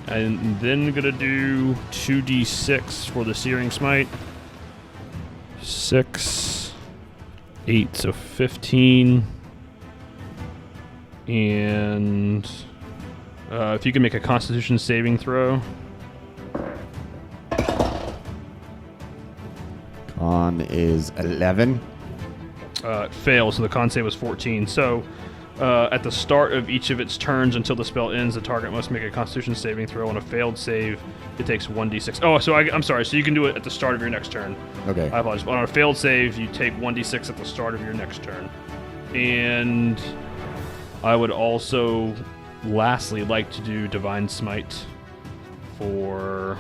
And then going to do 2d6 for the Searing Smite. 6, 8, so 15. And if you can make a Constitution saving throw. Con is 11. It fails, so the con save was 14. So at the start of each of its turns until the spell ends, the target must make a Constitution saving throw. On a failed save, it takes 1d6. Oh, so I'm sorry. So you can do it at the start of your next turn. Okay. I apologize. On a failed save, you take 1d6 at the start of your next turn. And I would also, lastly, like to do Divine Smite for...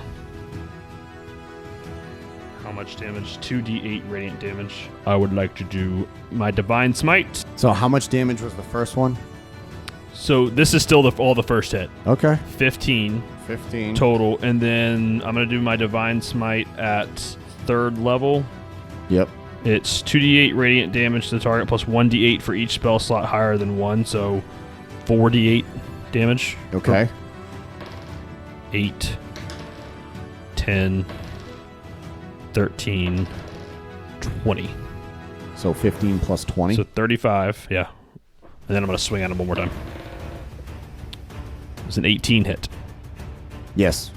how much damage? 2d8 radiant damage. I would like to do my Divine Smite. So how much damage was the first one? So this is still all the first hit. Okay. 15 15. total. And then I'm going to do my Divine Smite at 3rd level. Yep. It's 2d8 radiant damage to the target plus 1d8 for each spell slot higher than 1. So 4d8 damage. Okay. 8, 10, 13, 20. So 15 plus 20. So 35, yeah. And then I'm going to swing at him one more time. It's an 18 hit. Yes.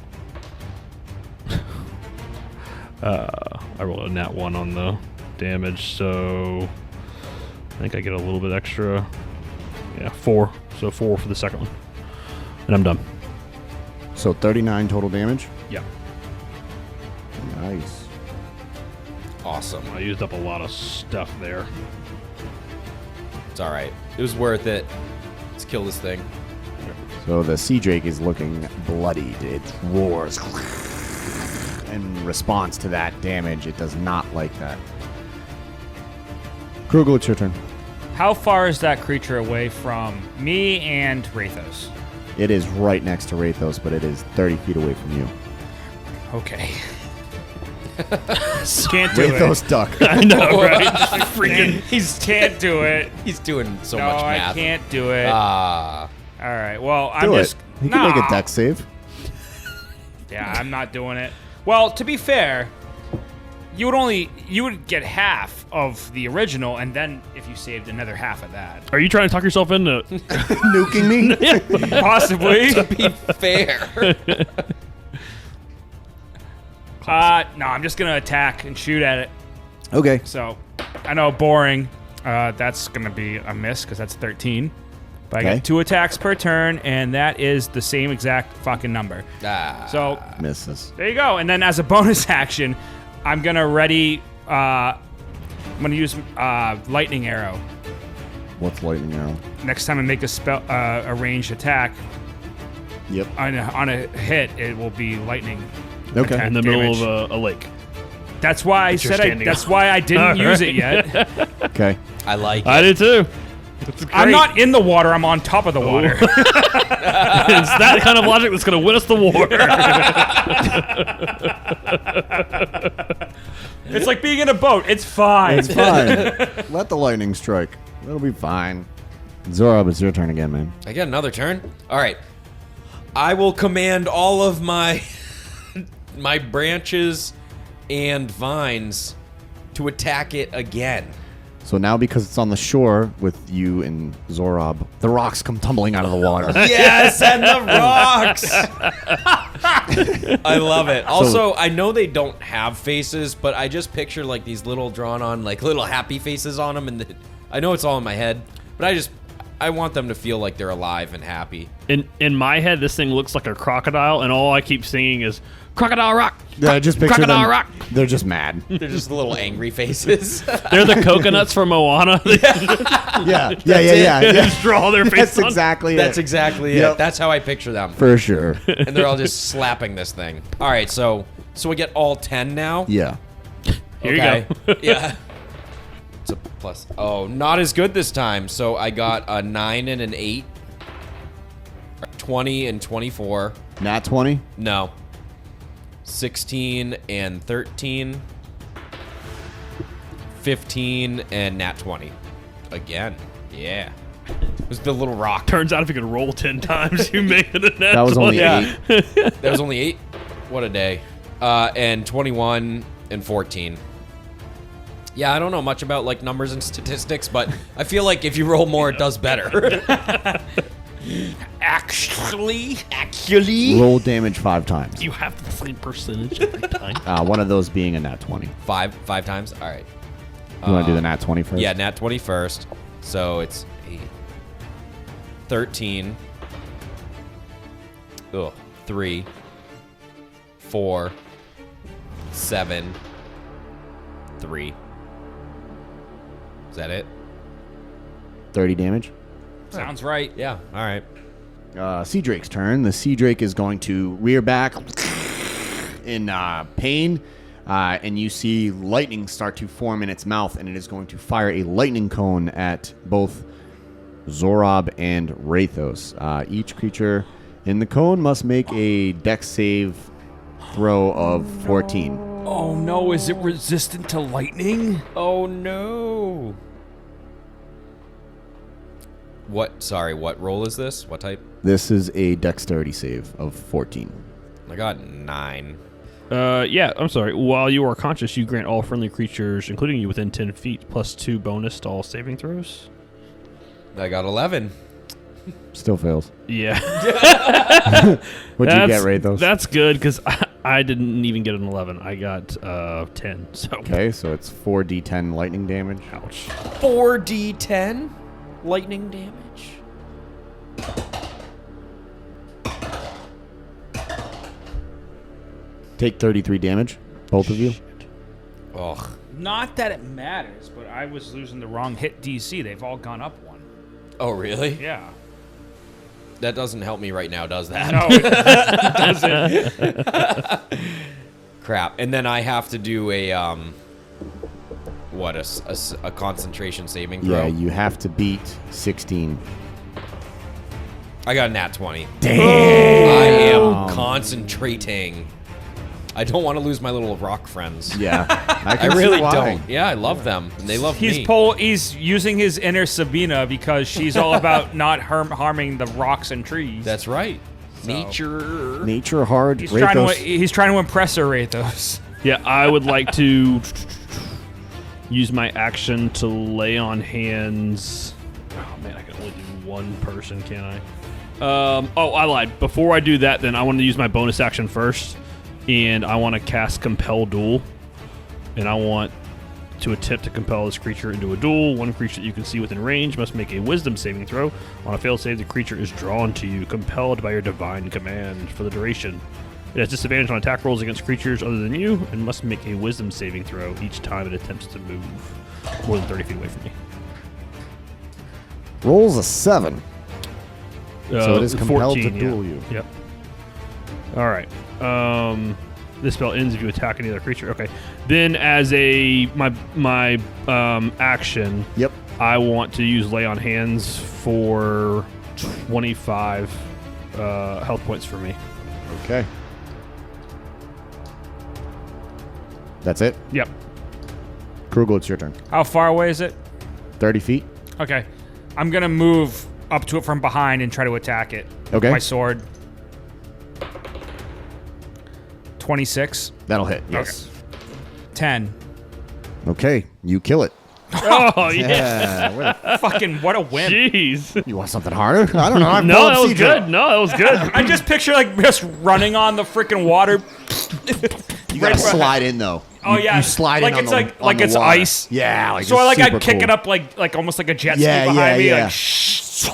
I rolled a nat 1 on the damage, so I think I get a little bit extra. Yeah, 4. So 4 for the second one. And I'm done. So 39 total damage. Yeah. Nice. Awesome. I used up a lot of stuff there. It's all right. It was worth it. Let's kill this thing. So the sea drake is looking bloodied. It roars. In response to that damage, it does not like that. Krugel, it's your turn. How far is that creature away from me and Rathos? It is right next to Rathos, but it is 30 feet away from you. Okay. Can't do Rathos duck. I know, right? it. He can't do it. He's doing so No, much math. I can't do it. Ah. All right. Well, Do I'm it. just. He can make a dex save. Yeah, I'm not doing it. Well, to be fair, you would get half of the original, and then if you saved another half of that, Are you trying to talk yourself into... Nuking me? possibly. Be fair. No, I'm just gonna attack and shoot at it. Okay. So, I know, boring. That's gonna be a miss because that's 13. But I Okay. get 2 attacks per turn, and that is the same exact fucking number. Ah. So Misses. there you go. And then as a bonus action, I'm gonna ready. I'm gonna use lightning arrow. What's lightning arrow? Next time I make a spell, a ranged attack Yep. on a hit, it will be lightning. Okay. attack in the middle damage. of a lake. That's why I you're said standing that's on. why I didn't use it Alright. yet. Okay. I like it. I did too. It's great. I'm not in the water. I'm on top of the water. It's that kind of logic that's going to win us the war. It's like being in a boat. It's fine. It's fine. Let the lightning strike. It'll be fine. Zorob, it's your turn again, man. I get another turn? All right. I will command all of my my branches and vines to attack it again. So now, because it's on the shore with you and Zorob, the rocks come tumbling out of the water. Yes, and the rocks. I love it. Also, I know they don't have faces, but I just picture like these little drawn on, like little happy faces on them, and I know it's all in my head, but I want them to feel like they're alive and happy. In my head, this thing looks like a crocodile, and all I keep singing is "Crocodile Rock." Yeah, just picture Crocodile them. Rock. They're just mad. They're just little angry faces. They're the coconuts from Moana. Yeah. Just draw their face. That's exactly it. That's exactly Yep. it. That's how I picture them. For sure. And they're all just slapping this thing. All right, so we get all 10 now. Yeah. Here you go. Yeah. It's a plus. Oh, not as good this time. So I got a 9 and an 8. 20 and 24. Nat 20? No. 16 and 13. 15 and nat 20. Again. Yeah. It was the little rock. Turns out if you could roll 10 times, you make it a net. That was only 8. 8. That was only 8. What a day. And 21 and 14. Yeah, I don't know much about like numbers and statistics, but I feel like if you roll more, it does better. Actually. Roll damage 5 times. You have the same percentage every time. One of those being a nat 20. Five times? All right. You want to do the nat 20 first? Yeah, nat 20 first. So it's 8. 13. Ugh. 3. 4. 7. 3. Is that it? 30 damage. Sounds right. Yeah. All right. Sea Drake's turn. The Sea Drake is going to rear back in pain, and you see lightning start to form in its mouth, and it is going to fire a lightning cone at both Zorob and Rathos. Each creature in the cone must make a dex save throw of 14. Oh no, is it resistant to lightning? Oh no. What roll is this? What type? This is a dexterity save of 14. I got 9. Yeah, I'm sorry. While you are conscious, you grant all friendly creatures, including you within 10 feet, plus 2 bonus to all saving throws. I got 11. Still fails. Yeah. What'd you get, Rathos? That's good, because I didn't even get an 11. I got 10. So. Okay, so it's 4d10 lightning damage. Ouch. 4d10 lightning damage. Take 33 damage, both of you. Ugh. Not that it matters, but I was losing the wrong hit DC. They've all gone up 1. Oh, really? Yeah. That doesn't help me right now, does that? No, it doesn't. Crap. And then I have to do a a concentration saving throw. Yeah, you have to beat 16. I got a nat 20. Damn. I am concentrating. I don't want to lose my little rock friends. Yeah, I can see really why. don't. Yeah, I love them. And they love me. He's using his inner Sabina because she's all about not harming the rocks and trees. That's right. Nature. Nature hard. He's Rathos. trying to impress her, Rathos. Yeah, I would like to use my action to lay on hands. Oh man, I can only do one person, can I? I lied. Before I do that, then I want to use my bonus action first, and I want to cast Compel Duel, and I want to attempt to compel this creature into a duel. One creature that you can see within range must make a Wisdom saving throw. On a failed save, the creature is drawn to you, compelled by your divine command for the duration. It has disadvantage on attack rolls against creatures other than you, and must make a Wisdom saving throw each time it attempts to move more than 30 feet away from me. Rolls a 7. So it is compelled 14, to duel you. Yep. All right. This spell ends if you attack any other creature. Okay. Then, as my action, Yep. I want to use Lay on Hands for 25 health points for me. Okay. That's it. Yep. Krugel, it's your turn. How far away is it? 30 feet. Okay. I'm going to move up to it from behind and try to attack it. Okay. With my sword. 26. That'll hit. Yes. 10. Okay. You kill it. Oh yeah. Yeah. What a win. Jeez. You want something harder? I don't know. I'm No, that was good. No, that was good. I just picture like just running on the freaking water. You gotta slide in though. Oh You- yeah, you slide like in on it's the- like on like the it's water. ice. Yeah, like So it's like I super kick cool. it up like almost like a jet ski Yeah, behind me. yeah. Like shh.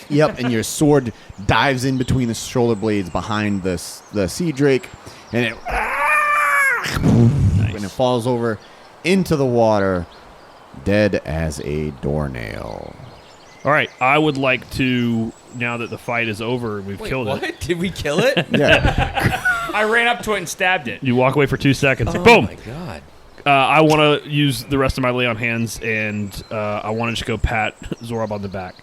Yep, and your sword dives in between the shoulder blades behind the sea drake, and it and it falls over into the water, dead as a doornail. All right, I would like to, now that the fight is over and we've killed it, Did we kill it? Yeah, I ran up to it and stabbed it. you walk away for 2 seconds. Oh Boom! my god. I want to use the rest of my lay on hands, and I want to just go pat Zorab on the back.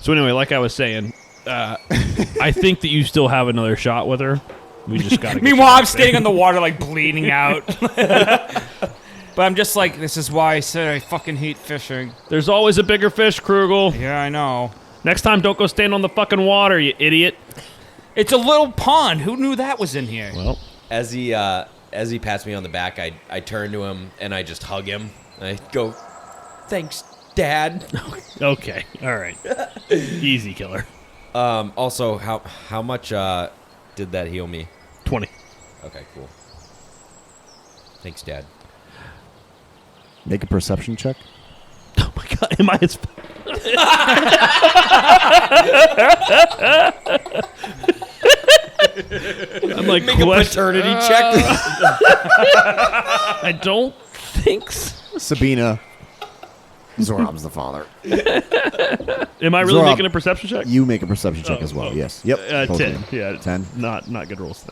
So anyway, like I was saying, I think that you still have another shot with her. We just got to. Meanwhile, I'm standing on the water like bleeding out. But I'm just like, this is why I said I fucking hate fishing. There's always a bigger fish, Krugel. Yeah, I know. Next time, don't go stand on the fucking water, you idiot. It's a little pond. Who knew that was in here? Well, As he pats me on the back, I turn to him and I just hug him. I go, "Thanks, Dad." okay, all right, easy killer. Also, how much did that heal me? 20. Okay, cool. Thanks, Dad. make a perception check. Oh my god, am I as... I'm like, Make a paternity check. I don't think so. Sabina, Zorob's the father. Am I really Zorab, making a perception check? You make a perception check as well. oh. Yes. Yep. both of 10. you. Yeah, 10. Not good rolls.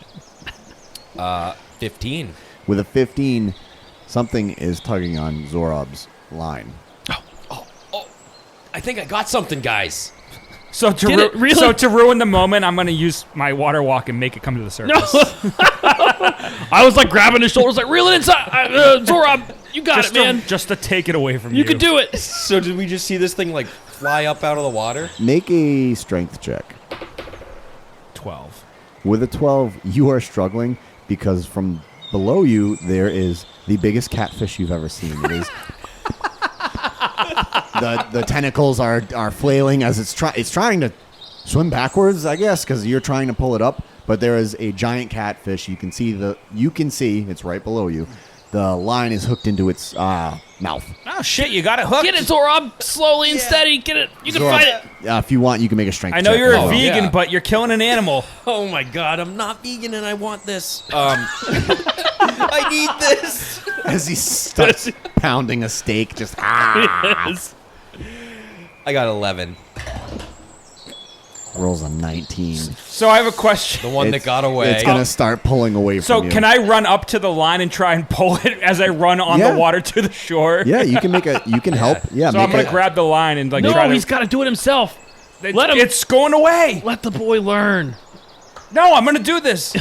15. With a 15, something is tugging on Zorob's line. I think I got something, guys. So to Did it really? so to ruin the moment, I'm gonna use my water walk and make it come to the surface. I was like grabbing his shoulders, like reel it inside. Zorab, you got just it, man. just to take it away from you. You can do it. So did we just see this thing like fly up out of the water? Make a strength check. 12. With a 12, you are struggling because from below you there is the biggest catfish you've ever seen. It is the tentacles are flailing as it's trying to swim backwards, I guess, because you're trying to pull it up. But there is a giant catfish. You can see it's right below you. The line is hooked into its mouth. Oh shit! You got it hooked. Get it, Zorab. Slowly and steady. Get it. You can Zorab, fight it. if you want, you can make a strength I know check. you're a Oh, vegan, yeah. but you're killing an animal. Oh my god, I'm not vegan and I want this. I need this. As he starts pounding a steak, just Yes. I got 11. rolls a 19. So I have a question. The one that got away. It's going to start pulling away So from you. can I run up to the line and try and pull it as I run on Yeah. the water to the shore? Yeah, you can help. Yeah, So make I'm gonna a- grab the line and like No, try to. he's got to do it himself. Let him. It's going away. Let the boy learn. No, I'm gonna do this.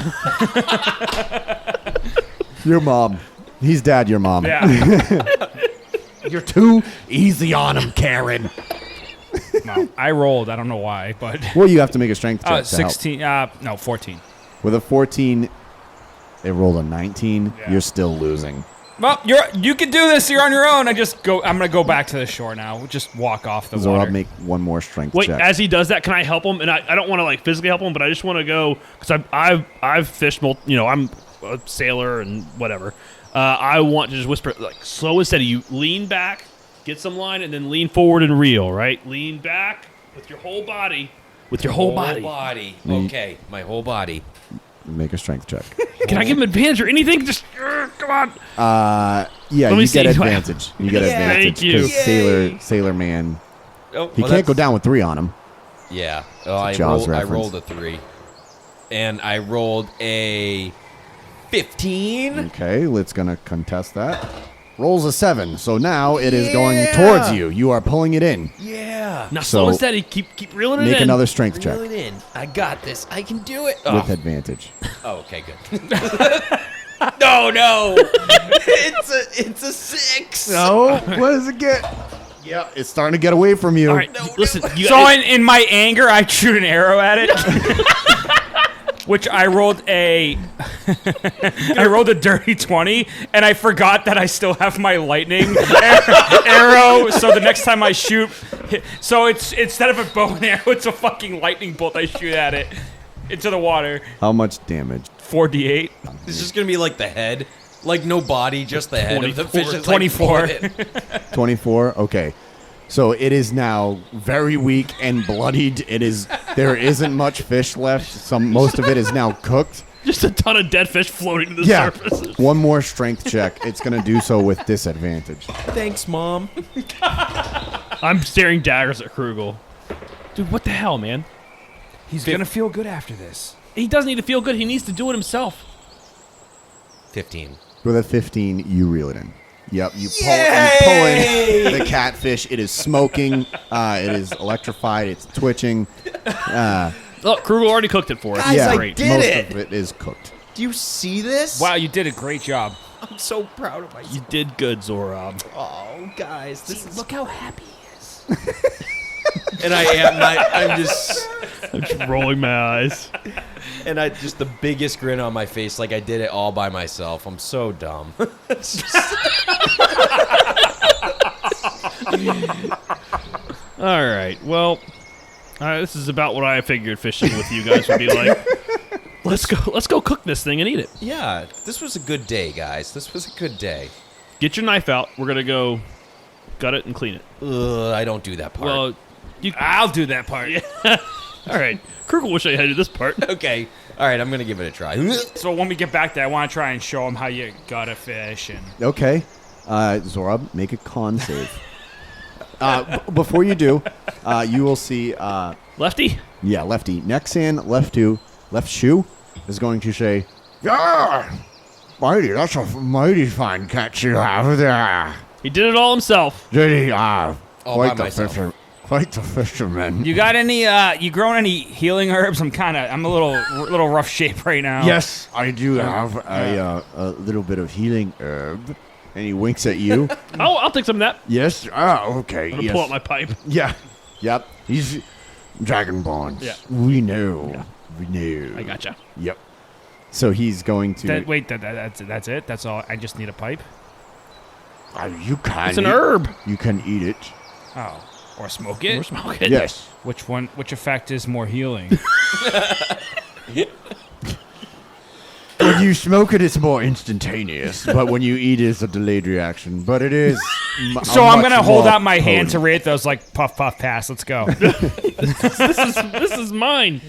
Your mom. He's dad, your mom. Yeah. You're too easy on him, Karen. No, I rolled. I don't know why, but Well, you have to make a strength check to help. 16. No, 14. With a 14, it rolled a 19. Yeah. You're still losing. Well, you can do this. You're on your own. I'm gonna go back to the shore now. Just walk off the water. Zorab, make one more strength Wait, check. as he does that, can I help him? And I don't want to like physically help him, but I just want to go because I've fished. I'm a sailor and whatever. I want to just whisper like slow and steady. You lean back, get some line, and then lean forward and reel. Right, lean back with your whole body. With your whole body. Okay, my whole body. Make a strength check. Can I give him advantage or anything? Just come on. Yeah, Let me you see. get advantage. You get advantage. Thank you. 'cause Sailor Man. Oh, He can't go down with 3 on him. Yeah. Oh, I Jaws rolled reference. a 3. And I rolled a 15. Okay, let's gonna contest that. Rolls a 7, so now it is going towards you. You are pulling it in. Yeah. Now So, slow and steady. Keep reeling it Make in. another strength check Reel it in. I got this. I can do it. with advantage. Oh, okay, good. No. It's a 6. No, what does it get? Yeah, it's starting to get away from you. All right, listen. You So in my anger, I shoot an arrow at it. which I rolled a I rolled a dirty 20, and I forgot that I still have my lightning arrow. So the next time I shoot, so it's instead of a bow and arrow, it's a fucking lightning bolt I shoot at it into the water. How much damage? 4d8. It's just gonna be like the head, like no body, just the head of the fish. Is, like, 24. 24. Okay. So it is now very weak and bloodied. There isn't much fish left. Most of it is now cooked. Just a ton of dead fish floating to the Yeah. surface. One more strength check. It's going to do so with disadvantage. Thanks, Mom. I'm staring daggers at Krugel. Dude, what the hell, man? He's gonna feel good after this. He doesn't need to feel good. He needs to do it himself. 15. With a 15, you reel it in. Yep, you pull in the catfish. It is smoking. It is electrified. It's twitching. Look, Krugel already cooked it for us. Guys, I Great. did most it. of it is cooked. Do you see this? Wow, you did a great job. I'm so proud of myself. You did good, Zorob. Oh, guys, this is... Look how happy he is. And I am not... I'm just... I'm just rolling my eyes. And I just the biggest grin on my face, like I did it all by myself. I'm so dumb. All right. Well, this is about what I figured fishing with you guys would be like. Let's go cook this thing and eat it. Yeah, this was a good day, guys. This was a good day. Get your knife out. We're gonna go gut it and clean it. I don't do that part. Well, I'll do that part. all right. Krugel will show you how to do this part. Okay. All right, I'm going to give it a try. So when we get back there, I want to try and show him how you gut a fish. And Okay. Zorob, make a con save. Before you do, you will see... Lefty? Yeah, Lefty. Nexan Leftshoe is going to say, Yeah! Mighty, that's a mighty fine catch you have there. He did it all himself. Did he? All Quite by the myself. fisher. Quite the fisherman. you got any? You growing any healing herbs? I'm a little rough shape right now. Yes, I do have a little bit of healing herb. and he winks at you. Oh, I'll take some of that. Yes. Okay. I'm gonna Yes. pull out my pipe. Yeah. Yep. He's Dragonborn. Yeah. We know. Yeah. We know. I gotcha. Yep. So he's going to. That's it. That's all. I just need a pipe. You can. It's an herb. You can eat it. Oh, or smoke it. Or smoke it. Yes. Which one? Which effect is more healing? When you smoke it, it's more instantaneous. But when you eat it, it's a delayed reaction. But it is. So I'm gonna hold out my hand to rate those like puff puff pass. Let's go. This is mine.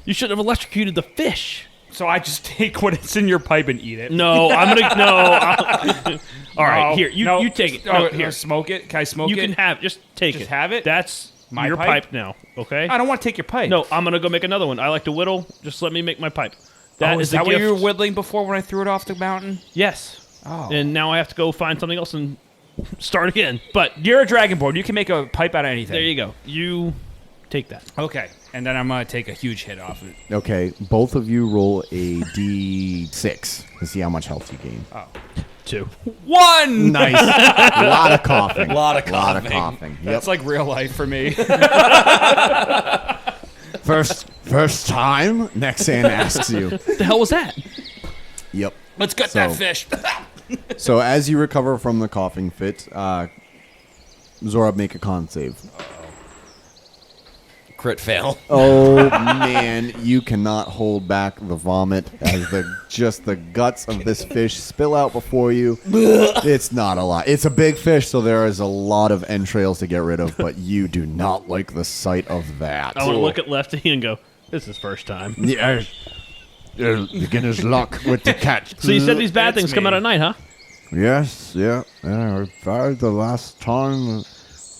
You should have electrocuted the fish. So I just take what's in your pipe and eat it. No, I'm gonna no. All right, No, here no. you take it. Oh, No, here, smoke it. Can I smoke you it? can have just take Just it. have it? That's My your pipe? pipe now. Okay. I don't want to take your pipe. No, I'm gonna go make another one. I like to whittle. Just let me make my pipe. That Is the that what gift. you were whittling before when I threw it off the mountain? Yes. Oh. And now I have to go find something else and start again. But You're a dragonborn. You can make a pipe out of anything. there you go. You take that. Okay. And then I'm going to take a huge hit off it. Okay, both of you roll a d6 to see how much health you gain. 2. 1! Nice. A lot of coughing. Lot of Lot of coughing. coughing. Yep. That's like real life for me. First time, Nexan asks you. What the hell was that? Yep. Let's gut So- that fish. So as you recover from the coughing fit, Zorab, make a con save. Crit fail. Oh man, you cannot hold back the vomit as the guts of this fish spill out before you. It's not a lot. It's a big fish, so there is a lot of entrails to get rid of, but you do not like the sight of that. I want to look at Lefty and go, this is first time. Yeah. Beginner's luck with the catch. So you said these bad That's things come me. out at night, huh? Yes, yeah. I tried the last time,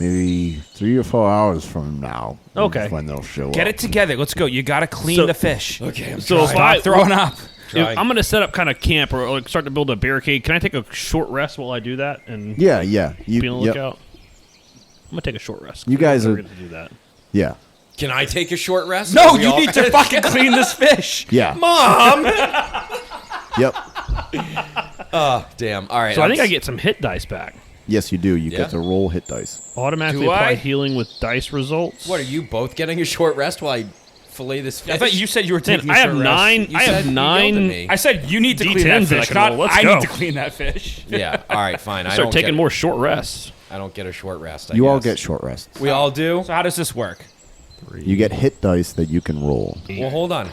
maybe 3 or 4 hours from now. Okay. When they'll show Get up. it together. Let's go. You got to clean So- the fish. Okay, I'm So if Stop throwing up. if I'm going to set up kind of camp or like start to build a barricade, can I take a short rest while I do that and Yeah. be on the Yep. lookout? I'm going to take a short rest. You guys I'm are- going to do that. Yeah. Can I take a short rest? No, Are we you all- need to fucking clean this fish. Yeah. Mom! Yep. Oh, damn. All right. So I think I get some hit dice back. Yes, you do. You Yeah? get to roll hit dice. Automatically Do apply I? healing with dice results. What, are you both getting a short rest while I fillet this fish. I thought you said you were taking. I a have short rest. nine. You I said have you yelled at 9. me. I said you need to clean D10 that fish. vegetable. Not Let's I go. need to clean that fish. Yeah. All right. Fine. I Start don't taking get, more short rests. I don't get a short rest. You all guess. get short rests. We all do. So how does this work? You get hit dice that you can roll. Well, hold on.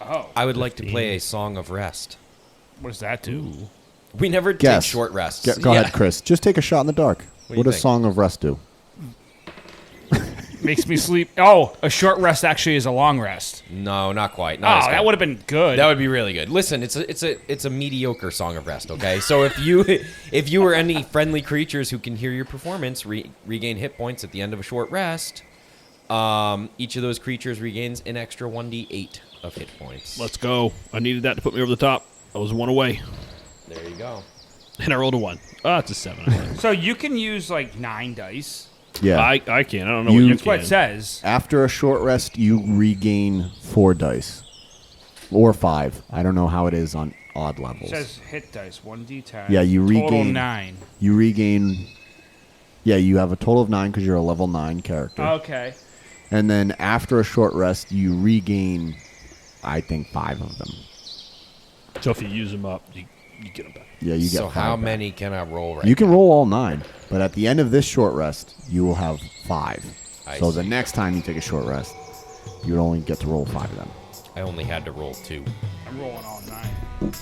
Oh, I would like to play a song of rest. what does that do? We never Guess. take short rests. Go ahead, Chris. Just take a shot in the dark. do What you does think? Song of Rest do? Makes me sleep. Oh, a short rest actually is a long rest. No, not quite. Oh, Not as good. that would have been good. That would be really good. Listen, it's a mediocre song of rest. Okay, so if you were any friendly creatures who can hear your performance, regain hit points at the end of a short rest. Each of those creatures regains an extra 1d8 of hit points. Let's go. I needed that to put me over the top. I was 1 away, There you go. and I rolled a 1. Oh, it's a 7. So you can use like 9 dice. Yeah. I can. I don't know You- what you That's what can. it says. After a short rest, you regain 4 dice. Or 5. I don't know how it is on odd It levels. says hit dice 1d10. Yeah, you Total regain- 9. You regain... Yeah, you have a total of 9 because you're a level 9 character. Okay. And then after a short rest, you regain, I think, 5 of them. So if you use them up, you get them back. Yeah, you get So 5 how back. many can I roll right You can roll all 9, but at the end of this short rest, you will have 5. I So the see. next time you take a short rest, you would only get to roll 5 of them. I only had to roll 2. I'm rolling all 9.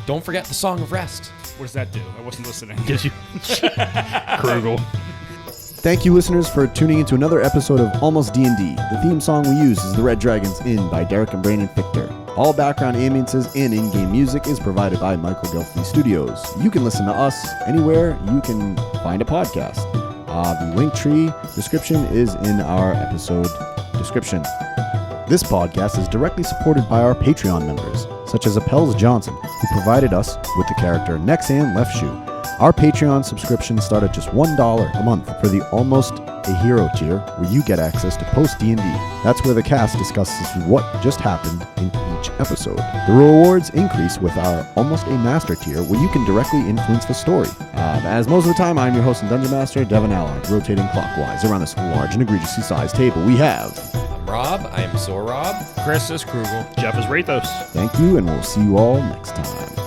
Don't forget the song of rest. What does that do? I wasn't listening. Gives you Krugel. Thank you, listeners, for tuning into another episode of Almost D&D. The theme song we use is The Red Dragon's Inn by Derek and Brandon Fichter. All background ambiences and in-game music is provided by Michael Gelfie Studios. You can listen to us anywhere you can find a podcast. The link tree description is in our episode description. This podcast is directly supported by our Patreon members, such as Appels Johnson, who provided us with the character Nexan Leftshoe. Our Patreon subscriptions start at just $1 a month for the Almost a Hero tier, where you get access to post D&D. That's where the cast discusses what just happened in each episode. The rewards increase with our Almost a Master tier, where you can directly influence the story. As most of the time, I'm your host and Dungeon Master, Devin Allard, rotating clockwise around this large and egregiously sized table. We have... I'm Rob. I am Rob. Chris is Krugel. Jeff is Rathos. Thank you, and we'll see you all next time.